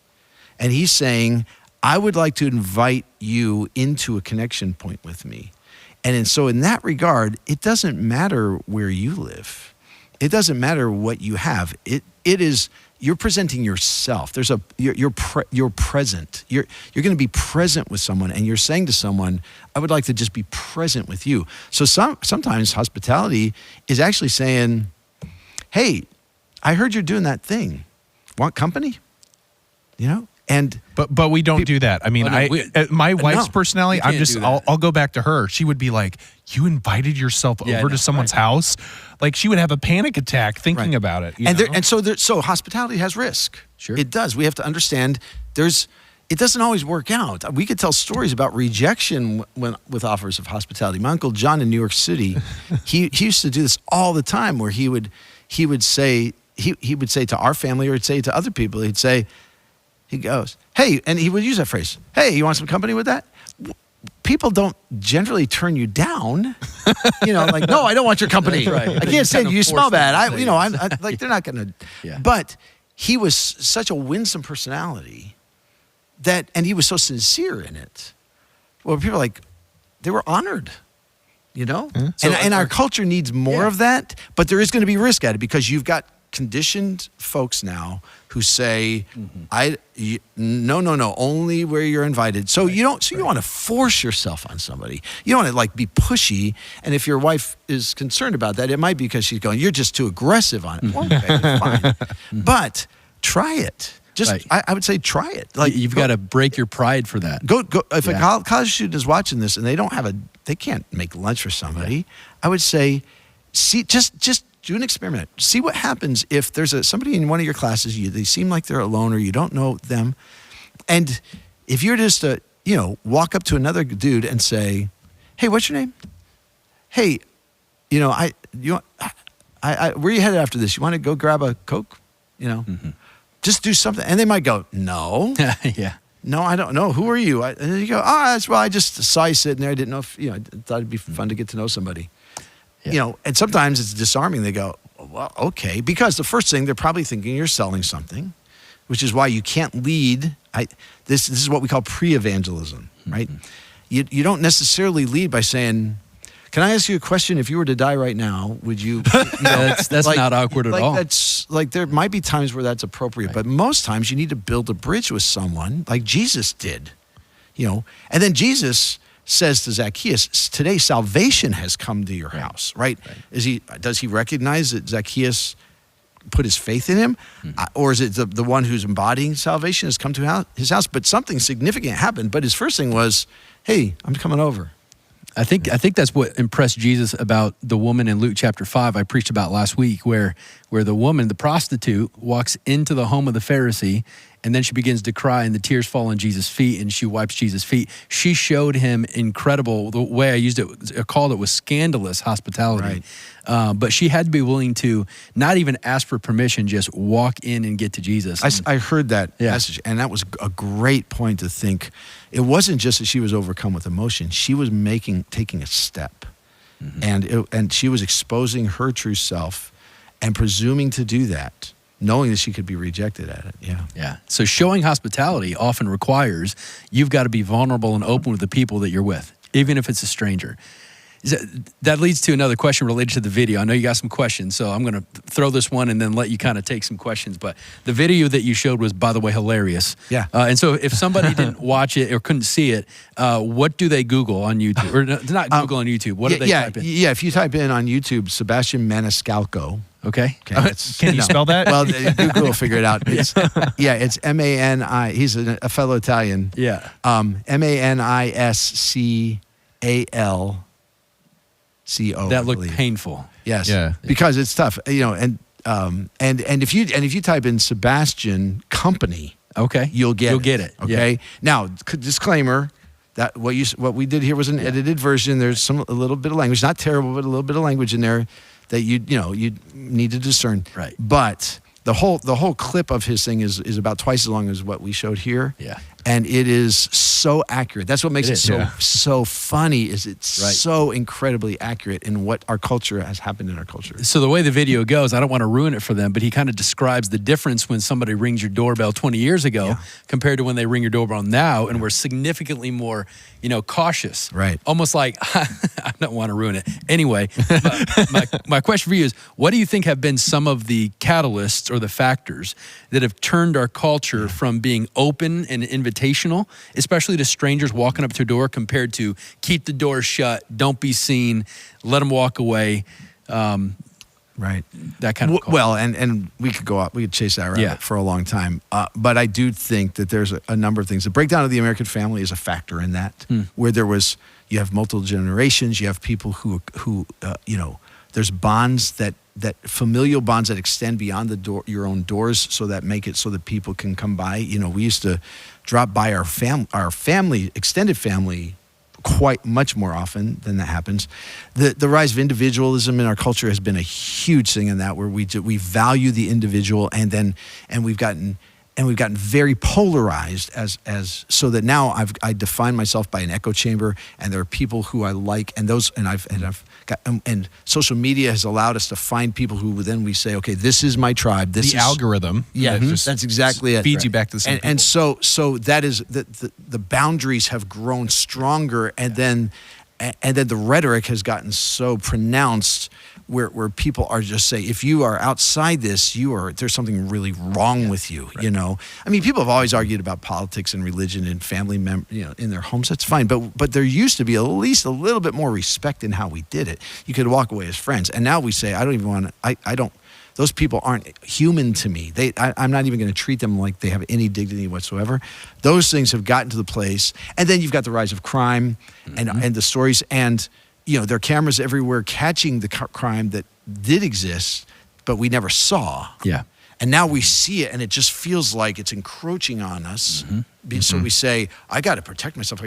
And he's saying, I would like to invite you into a connection point with me. And so in that regard, it doesn't matter where you live. It doesn't matter what you have. It is you're presenting yourself. You're present. You're going to be present with someone, and you're saying to someone, I would like to just be present with you. So sometimes hospitality is actually saying, hey, I heard you're doing that thing. Want company? You know? And but we don't do that. I mean, my wife's personality, I'll go back to her. She would be like, you invited yourself over to someone's house? Like, she would have a panic attack thinking about it. So hospitality has risk. Sure. It does. We have to understand it doesn't always work out. We could tell stories about rejection with offers of hospitality. My Uncle John in New York City, he used to do this all the time, where he would say to our family, or he'd say to other people, he goes, hey, and he would use that phrase, hey, you want some company with that? People don't generally turn you down. Like, no, I don't want your company. Right. I can't stand you smell bad. They're not going to. Yeah. But he was such a winsome personality and he was so sincere in it. Well, people they were honored, And our culture needs more of that, but there is going to be risk at it, because you've got conditioned folks now who say, no, only where you're invited. So you want to force yourself on somebody. You don't want to be pushy. And if your wife is concerned about that, it might be because she's going, you're just too aggressive on it. Well, okay, fine. But try it. I would say try it. You've got to break your pride for that. Go. If a college student is watching this and they can't make lunch for somebody, I would say, see, just do an experiment. See what happens if there's somebody in one of your classes, they seem like they're alone, or you don't know them. And if you're just walk up to another dude and say, hey, what's your name? Hey, where are you headed after this? You want to go grab a Coke? Just do something. And they might go, no. Yeah. No, I don't know. Who are you? And you go, I just saw you sitting there. I didn't know if, I thought it'd be fun to get to know somebody. Yeah. And sometimes it's disarming. They go, well, okay. Because the first thing, they're probably thinking you're selling something, which is why you can't lead. This is what we call pre-evangelism, right? Mm-hmm. You don't necessarily lead by saying, can I ask you a question? If you were to die right now, would you? That's not awkward at all. That's there might be times where that's appropriate, but most times you need to build a bridge with someone, like Jesus did, And then Jesus says to Zacchaeus, today salvation has come to your house, right? Does he recognize that Zacchaeus put his faith in him? Or is it the one who's embodying salvation has come to his house? But something significant happened. But his first thing was, hey, I'm coming over. I think that's what impressed Jesus about the woman in Luke chapter 5 I preached about last week, where the woman, the prostitute, walks into the home of the Pharisee, and then she begins to cry, and the tears fall on Jesus' feet, and she wipes Jesus' feet. She showed him incredible, the way I used it, I called it was scandalous hospitality. Right. But she had to be willing to not even ask for permission, just walk in and get to Jesus. I heard that message, and that was a great point to think. It wasn't just that she was overcome with emotion. She was taking a step, and she was exposing her true self and presuming to do that, knowing that she could be rejected at it. Yeah. So showing hospitality often requires you've got to be vulnerable and open with the people that you're with, even if it's a stranger. That leads to another question related to the video. I know you got some questions, so I'm going to throw this one and then let you kind of take some questions. But the video that you showed was, by the way, hilarious. Yeah. And so if somebody didn't watch it or couldn't see it, what do they Google on YouTube? Or not Google on YouTube. What do they type in? Yeah, if you type in on YouTube, Sebastian Maniscalco. Okay. Can you spell that? Well, Google will figure it out. It's M-A-N-I. He's a fellow Italian. Yeah. M-A-N-I-S-C-A-L. C-O. That looked painful. Yes. Yeah. Because it's tough, and if you type in Sebastian Company, okay, you'll get it. Okay. Yeah. Now, disclaimer that what we did here was an edited version. There's a little bit of language, not terrible, but a little bit of language in there that you need to discern. Right. But the whole clip of his thing is about twice as long as what we showed here. Yeah. And it is so accurate. That's what makes it so funny, is it's so incredibly accurate in what our culture has happened in our culture. So the way the video goes, I don't want to ruin it for them, but he kind of describes the difference when somebody rings your doorbell 20 years ago compared to when they ring your doorbell now, and we're significantly more, cautious. Right. Almost like, I don't want to ruin it. Anyway, my question for you is, what do you think have been some of the catalysts or the factors that have turned our culture from being open and invitational, especially to strangers walking up to your door, compared to keep the door shut, don't be seen, let them walk away, right? That kind of culture. Well, and we could go out, we could chase that rabbit for a long time. But I do think that there's a number of things. The breakdown of the American family is a factor in that, where you have multiple generations, you have people who there's bonds that familial bonds that extend beyond your own doors, so that make it so that people can come by. We used to drop by our family, extended family, quite much more often than that happens. The rise of individualism in our culture has been a huge thing in that, where we value the individual, and we've gotten very polarized as so that now I define myself by an echo chamber, and there are people who I like, and social media has allowed us to find people who then we say, okay, this is my tribe. This is algorithm. Yeah, that's exactly it. Feeds you back to the same people. And so that is the boundaries have grown stronger, and then the rhetoric has gotten so pronounced, where people are just say, if you are outside this, there's something really wrong with you. Right. I mean, people have always argued about politics and religion and family in their homes. That's fine, but there used to be at least a little bit more respect in how we did it. You could walk away as friends, and now we say, I don't even want to. I don't. Those people aren't human to me. I'm not even going to treat them like they have any dignity whatsoever. Those things have gotten to the place, and then you've got the rise of crime, and the stories, and there are cameras everywhere catching the crime that did exist, but we never saw. Yeah. And now we see it, and it just feels like it's encroaching on us. So we say, I got to protect myself.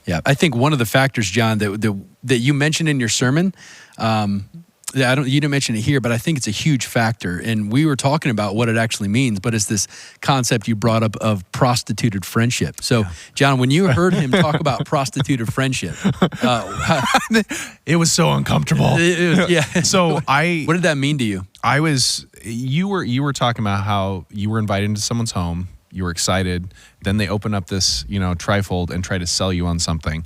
Yeah, I think one of the factors, John, that you mentioned in your sermon, you didn't mention it here, but I think it's a huge factor. And we were talking about what it actually means, but it's this concept you brought up of prostituted friendship. So, John, when you heard him talk about prostituted friendship, it was so uncomfortable. So what did that mean to you? You were talking about how you were invited into someone's home, you were excited, then they open up this, trifold and try to sell you on something.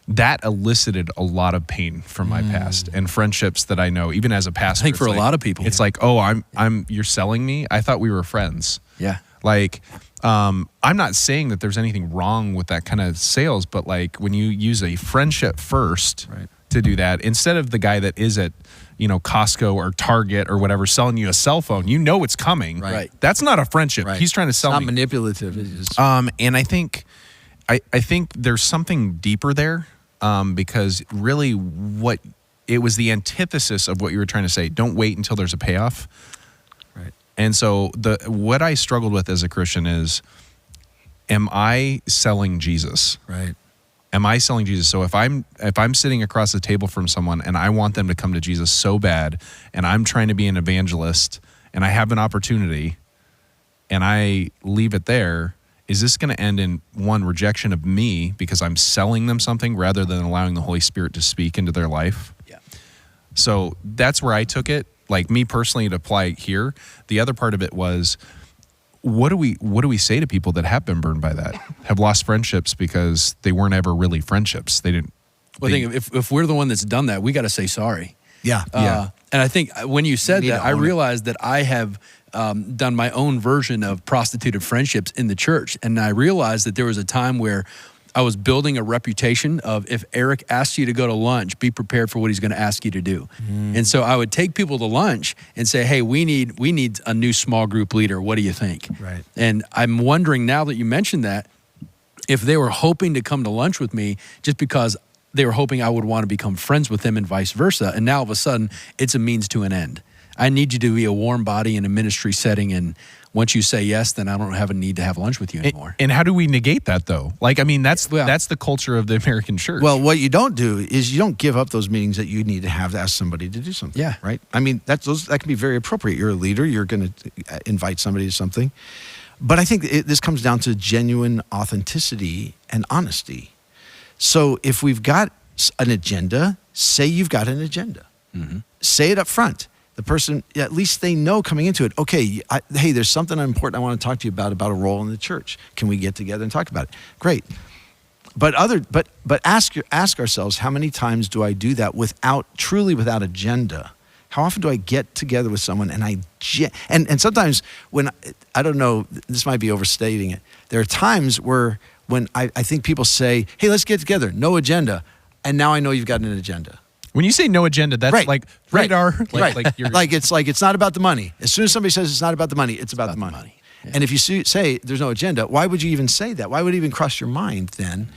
That elicited a lot of pain from my past and friendships that I know, even as a pastor. I think for a lot of people, it's like, oh, you're selling me. I thought we were friends. Yeah. Like, I'm not saying that there's anything wrong with that kind of sales, but like when you use a friendship first to do that, instead of the guy that is at, Costco or Target or whatever selling you a cell phone, it's coming. Right. That's not a friendship. Right. He's trying to sell me. It's not manipulative. It is. And I think there's something deeper there. Because really it was the antithesis of what you were trying to say. Don't wait until there's a payoff. Right. And so what I struggled with as a Christian is, am I selling Jesus? Right. Am I selling Jesus? So if I'm sitting across the table from someone and I want them to come to Jesus so bad, and I'm trying to be an evangelist and I have an opportunity and I leave it there, is this going to end in one, rejection of me because I'm selling them something rather than allowing the Holy Spirit to speak into their life? Yeah. So that's where I took it. Like me personally, to apply here. The other part of it was, what do we say to people that have been burned by that, have lost friendships because they weren't ever really friendships? They didn't. Well, I think if we're the one that's done that, we got to say sorry. Yeah. And I think when you said that, I realized that I have done my own version of prostituted friendships in the church. And I realized that there was a time where I was building a reputation of, if Eric asks you to go to lunch, be prepared for what he's going to ask you to do. And so I would take people to lunch and say, hey, we need a new small group leader. What do you think? Right. And I'm wondering, now that you mentioned that, if they were hoping to come to lunch with me just because they were hoping I would want to become friends with them and vice versa. And now all of a sudden it's a means to an end. I need you to be a warm body in a ministry setting, and once you say yes, then I don't have a need to have lunch with you anymore. And how do we negate that, though? Like, I mean, that's the culture of the American church. Well, what you don't do is you don't give up those meetings that you need to have to ask somebody to do something. Yeah. Right? I mean, that can be very appropriate. You're a leader. You're going to invite somebody to something. But I think this comes down to genuine authenticity and honesty. So if we've got an agenda, say you've got an agenda. Mm-hmm. Say it up front. The person, at least they know coming into it, okay, hey, there's something important I want to talk to you about a role in the church. Can we get together and talk about it? Great. But ask ourselves, how many times do I do that truly without agenda? How often do I get together with someone and sometimes when, I don't know, this might be overstating it. There are times when I think people say, hey, let's get together, no agenda. And now I know you've got an agenda. When you say no agenda, that's right. like radar. Right. Like It's not about the money. As soon as somebody says it's not about the money, it's about the money. Yeah. And if you say there's no agenda, why would you even say that? Why would it even cross your mind then?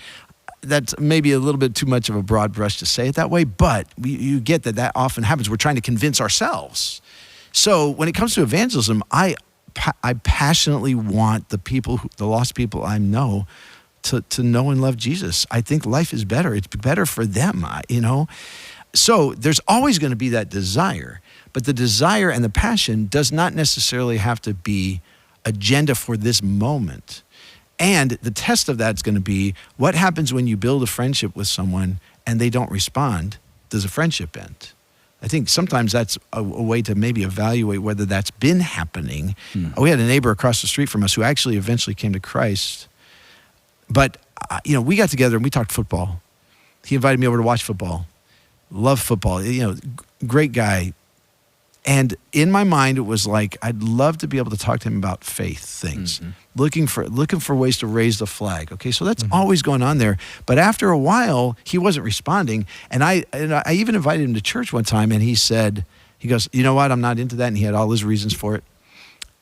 That's maybe a little bit too much of a broad brush to say it that way, but you get that often happens. We're trying to convince ourselves. So when it comes to evangelism, I passionately want the lost people I know to know and love Jesus. I think life is better. It's better for them, So there's always going to be that desire, but the desire and the passion does not necessarily have to be agenda for this moment. And the test of that is going to be, what happens when you build a friendship with someone and they don't respond? Does a friendship end? I think sometimes that's a way to maybe evaluate whether that's been happening. We had a neighbor across the street from us who actually eventually came to Christ. But, we got together and we talked football. He invited me over to watch football. Love football, great guy. And in my mind, it was like, I'd love to be able to talk to him about faith things, looking for ways to raise the flag. Okay, so that's always going on there. But after a while, he wasn't responding. And I even invited him to church one time, and he goes, you know what, I'm not into that. And he had all his reasons for it.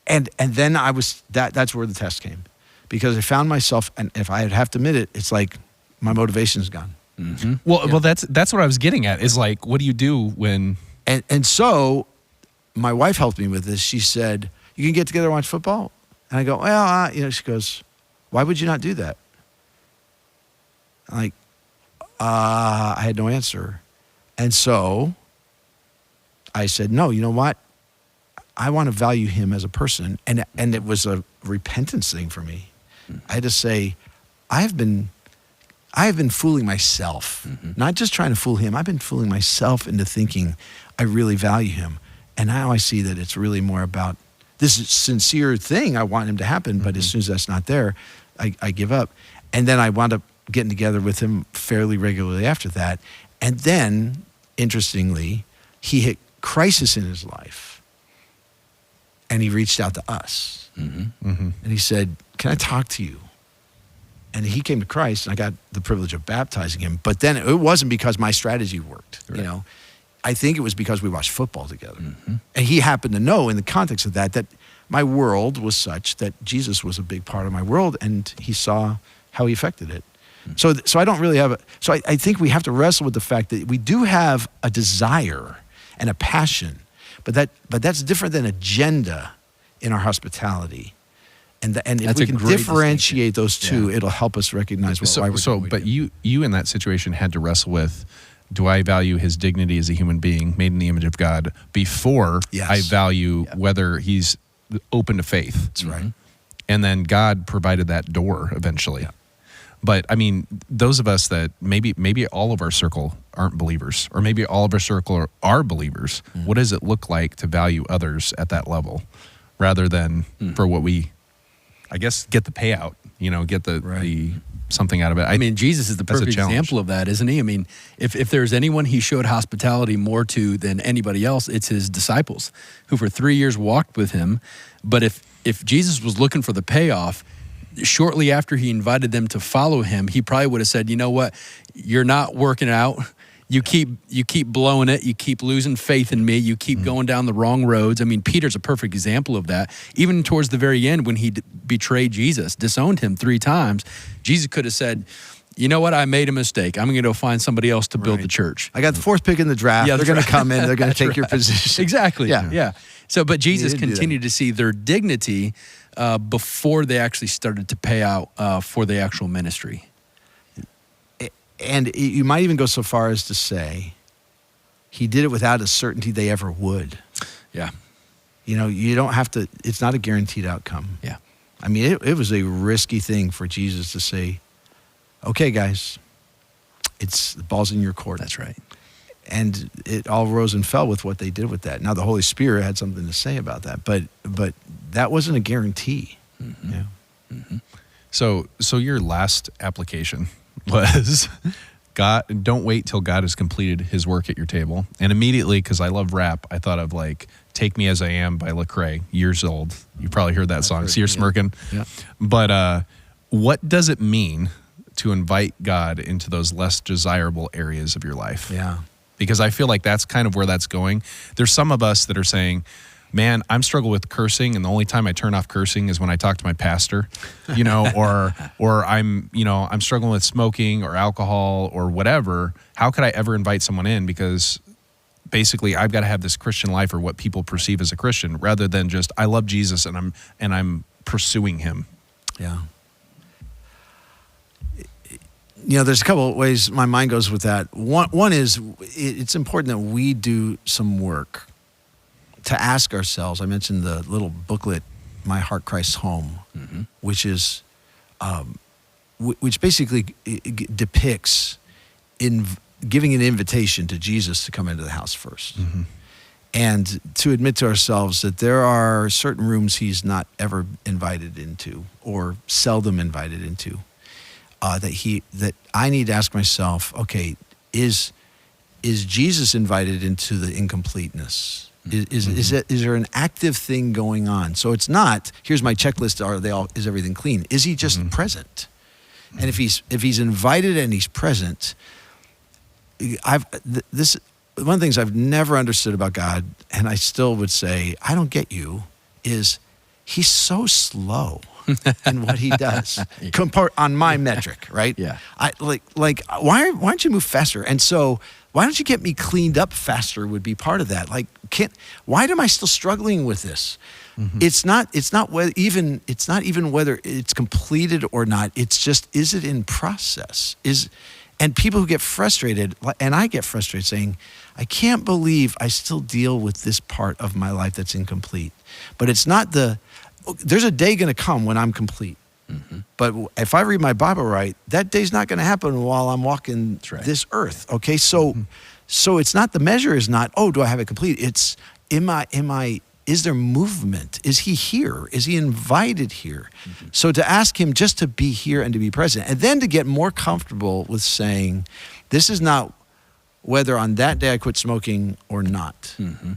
And then that's where the test came. Because I found myself, and if I have to admit it, it's like my motivation's gone. Mm-hmm. Well, that's what I was getting at, is like, what do you do when... And so my wife helped me with this. She said, you can get together and watch football? And I go, well, she goes, why would you not do that? I'm like, I had no answer. And so I said, no, you know what? I want to value him as a person. And it was a repentance thing for me. I had to say, I have been fooling myself, not just trying to fool him. I've been fooling myself into thinking I really value him. And now I see that it's really more about this sincere thing I want him to happen, but as soon as that's not there, I give up. And then I wound up getting together with him fairly regularly after that. And then, interestingly, he hit crisis in his life. And he reached out to us. And he said, can I talk to you? And he came to Christ, and I got the privilege of baptizing him. But then it wasn't because my strategy worked, I think it was because we watched football together. And he happened to know in the context of that my world was such that Jesus was a big part of my world, and he saw how he affected it. So I don't really have I think we have to wrestle with the fact that we do have a desire and a passion, but that's different than agenda in our hospitality. And if we can differentiate those two, it'll help us recognize why we're doing it. But you in that situation had to wrestle with, do I value his dignity as a human being made in the image of God before I value whether he's open to faith? That's right. And then God provided that door eventually. Yeah. But I mean, those of us that maybe all of our circle aren't believers, or maybe all of our circle are believers, what does it look like to value others at that level rather than for what we, I guess, get the payout, get the something out of it. I mean, Jesus is the perfect example of that, isn't he? I mean, if there's anyone he showed hospitality more to than anybody else, it's his disciples, who for 3 years walked with him. But if Jesus was looking for the payoff, shortly after he invited them to follow him, he probably would have said, you know what, you're not working out. You keep blowing it. You keep losing faith in me. You keep going down the wrong roads. I mean, Peter's a perfect example of that. Even towards the very end, when he betrayed Jesus, disowned him 3 times, Jesus could have said, you know what, I made a mistake. I'm going to go find somebody else to build the church. I got the 4th pick in the draft. Yeah, they're going to come in. They're going to take your position. Exactly. Yeah. So, but Jesus continued to see their dignity before they actually started to pay out for the actual ministry. And you might even go so far as to say he did it without a certainty they ever would. Yeah. You don't have to, it's not a guaranteed outcome. Yeah. I mean, it was a risky thing for Jesus to say, okay, guys, the ball's in your court. That's right. And it all rose and fell with what they did with that. Now, the Holy Spirit had something to say about that, but that wasn't a guarantee. Mm-hmm. Yeah. Mm-hmm. So your last application was God. Don't wait till God has completed His work at your table. And immediately, because I love rap, I thought of like "Take Me as I Am" by Lecrae, years old. You probably heard that song. So you're smirking. Yeah. But what does it mean to invite God into those less desirable areas of your life? Yeah. Because I feel like that's kind of where that's going. There's some of us that are saying, man, I'm struggling with cursing, and the only time I turn off cursing is when I talk to my pastor, or I'm struggling with smoking or alcohol or whatever. How could I ever invite someone in? Because basically I've got to have this Christian life, or what people perceive as a Christian, rather than just I love Jesus and I'm pursuing Him. Yeah. There's a couple of ways my mind goes with that. One is it's important that we do some work to ask ourselves. I mentioned the little booklet, My Heart Christ's Home, Mm-hmm. which is, which basically depicts giving an invitation to Jesus to come into the house first. Mm-hmm. And to admit to ourselves that there are certain rooms He's not ever invited into, or seldom invited into. That I need to ask myself, okay, is Jesus invited into the incompleteness? Is there an active thing going on? So it's not, here's my checklist, is everything clean? Is He just present? And if he's invited and He's present, one of the things I've never understood about God, and I still would say, I don't get you, is He's so slow in what He does on my metric, right? Yeah. Why don't you move faster? And so why don't you get me cleaned up faster would be part of that. Why am I still struggling with this? Mm-hmm. It's not even whether it's completed or not. It's just, is it in process? And people who get frustrated, and I get frustrated saying, I can't believe I still deal with this part of my life that's incomplete. But it's not there's a day going to come when I'm complete. Mm-hmm. But if I read my Bible right, that day's not going to happen while I'm walking this earth. Okay, so it's not, the measure is not, do I have it complete? It's, is there movement? Is He here? Is He invited here? Mm-hmm. So to ask Him just to be here and to be present, and then to get more comfortable with saying, this is not whether on that day I quit smoking or not. Mm-hmm.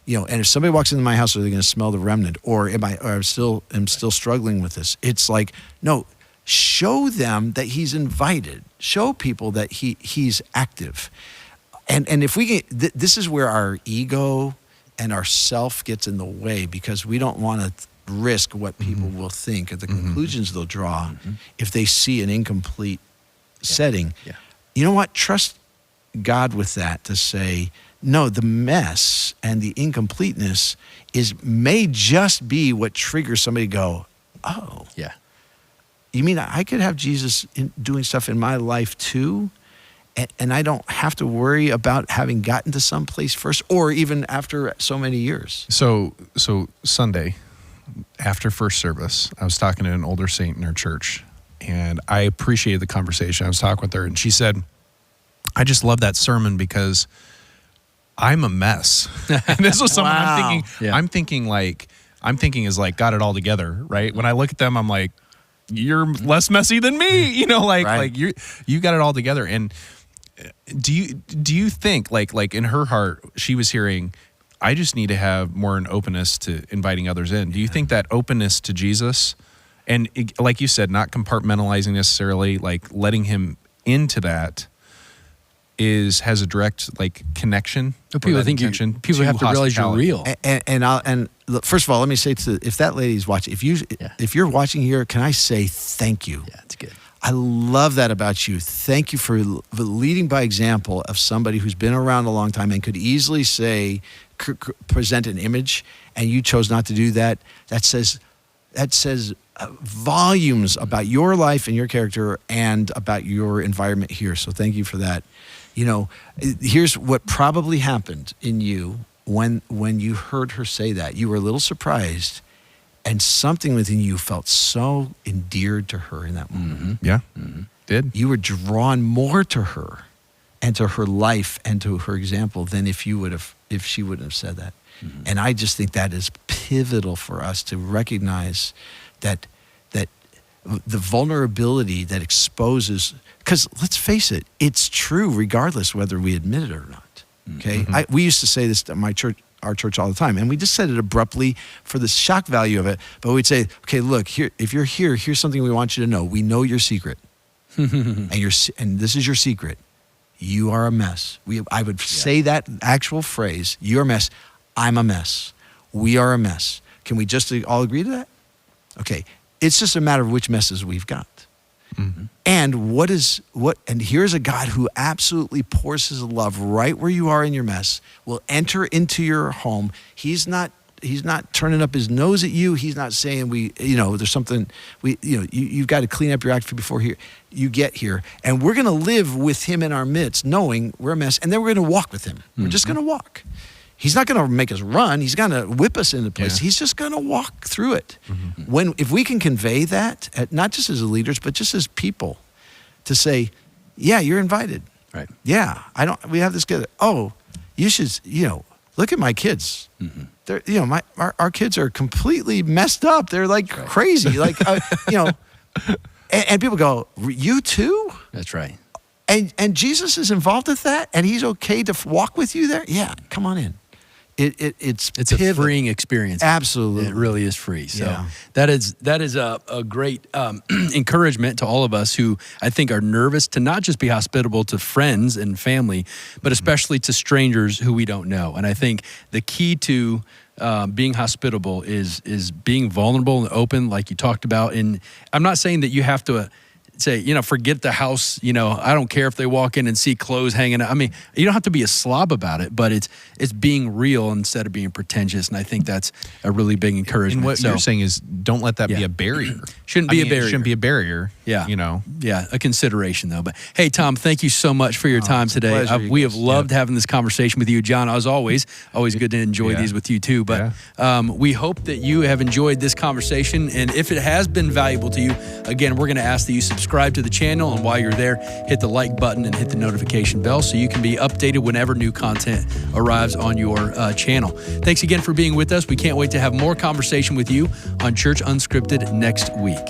And if somebody walks into my house, are they going to smell the remnant, or am I still struggling with this? It's like, no, show them that He's invited. Show people that He's active. And if we get, this is where our ego and our self gets in the way, because we don't want to risk what people will think, or the conclusions they'll draw if they see an incomplete setting. Yeah. You know what? Trust God with that, to say, no, the mess and the incompleteness may just be what triggers somebody to go, oh. Yeah. You mean I could have Jesus doing stuff in my life too? And I don't have to worry about having gotten to some place first, or even after so many years. So Sunday, after first service, I was talking to an older saint in our church, and I appreciated the conversation. I was talking with her, and she said, I just love that sermon because I'm a mess. And this was someone I'm thinking is like got it all together, right? When I look at them, I'm like, you're less messy than me, like you got it all together. And do you think like in her heart, she was hearing, I just need to have more an openness to inviting others in. Do you think that openness to Jesus, and like you said, not compartmentalizing necessarily, like letting Him into that, has a direct connection? People think people have to realize you're real. And look, first of all, let me say if that lady's watching, if you're watching here, can I say thank you? Yeah, it's good. I love that about you. Thank you for leading by example of somebody who's been around a long time and could easily present an image, and you chose not to do that. That says volumes about your life and your character and about your environment here. So thank you for that. Here's what probably happened in you when you heard her say that. You were a little surprised, And something within you felt so endeared to her in that moment. Yeah. Did. You were drawn more to her and to her life and to her example than if she wouldn't have said that. And I just think that is pivotal for us to recognize that the vulnerability that exposes, because let's face it, it's true regardless whether we admit it or not. Okay, we used to say this at our church all the time, and we just said it abruptly for the shock value of it. But we'd say, okay, look, here, if you're here, here's something we want you to know. We know your secret, and this is your secret. You are a mess. I would say that actual phrase, you're a mess. I'm a mess. We are a mess. Can we just all agree to that? Okay. It's just a matter of which messes we've got. And and here's a God who absolutely pours his love right where you are in your mess, will enter into your home. He's not turning up his nose at you. He's not saying there's something you've got to clean up your act before you get here. And we're going to live with him in our midst, knowing we're a mess, and then we're going to walk with him. We're just going to walk. He's not going to make us run. He's going to whip us into place. He's just going to walk through it. If we can convey that, not just as leaders, but just as people, to say, yeah, you're invited. Right. Yeah, we have this together. Oh, you should, look at my kids. They're, our kids are completely messed up. They're like crazy. Like, and people go, you too? That's right. And Jesus is involved with that, and he's okay to walk with you there? Yeah, come on in. It's a freeing experience. Absolutely. It really is free. So that is a great encouragement to all of us who I think are nervous to not just be hospitable to friends and family, but especially to strangers who we don't know. And I think the key to being hospitable is being vulnerable and open, like you talked about. And I'm not saying that you have to say, forget the house, I don't care if they walk in and see clothes hanging out. I mean, you don't have to be a slob about it, but it's being real instead of being pretentious. And I think that's a really big encouragement. And what you're saying is don't let that be a barrier. Shouldn't be a barrier. It shouldn't be a barrier. Yeah. Yeah, a consideration though. But hey, Tom, thank you so much for your time today. We have loved having this conversation with you. John, as always good to enjoy these with you too. But we hope that you have enjoyed this conversation. And if it has been valuable to you, again, we're going to ask that you subscribe to the channel. And while you're there, hit the like button and hit the notification bell so you can be updated whenever new content arrives on your channel. Thanks again for being with us. We can't wait to have more conversation with you on Church Unscripted next week.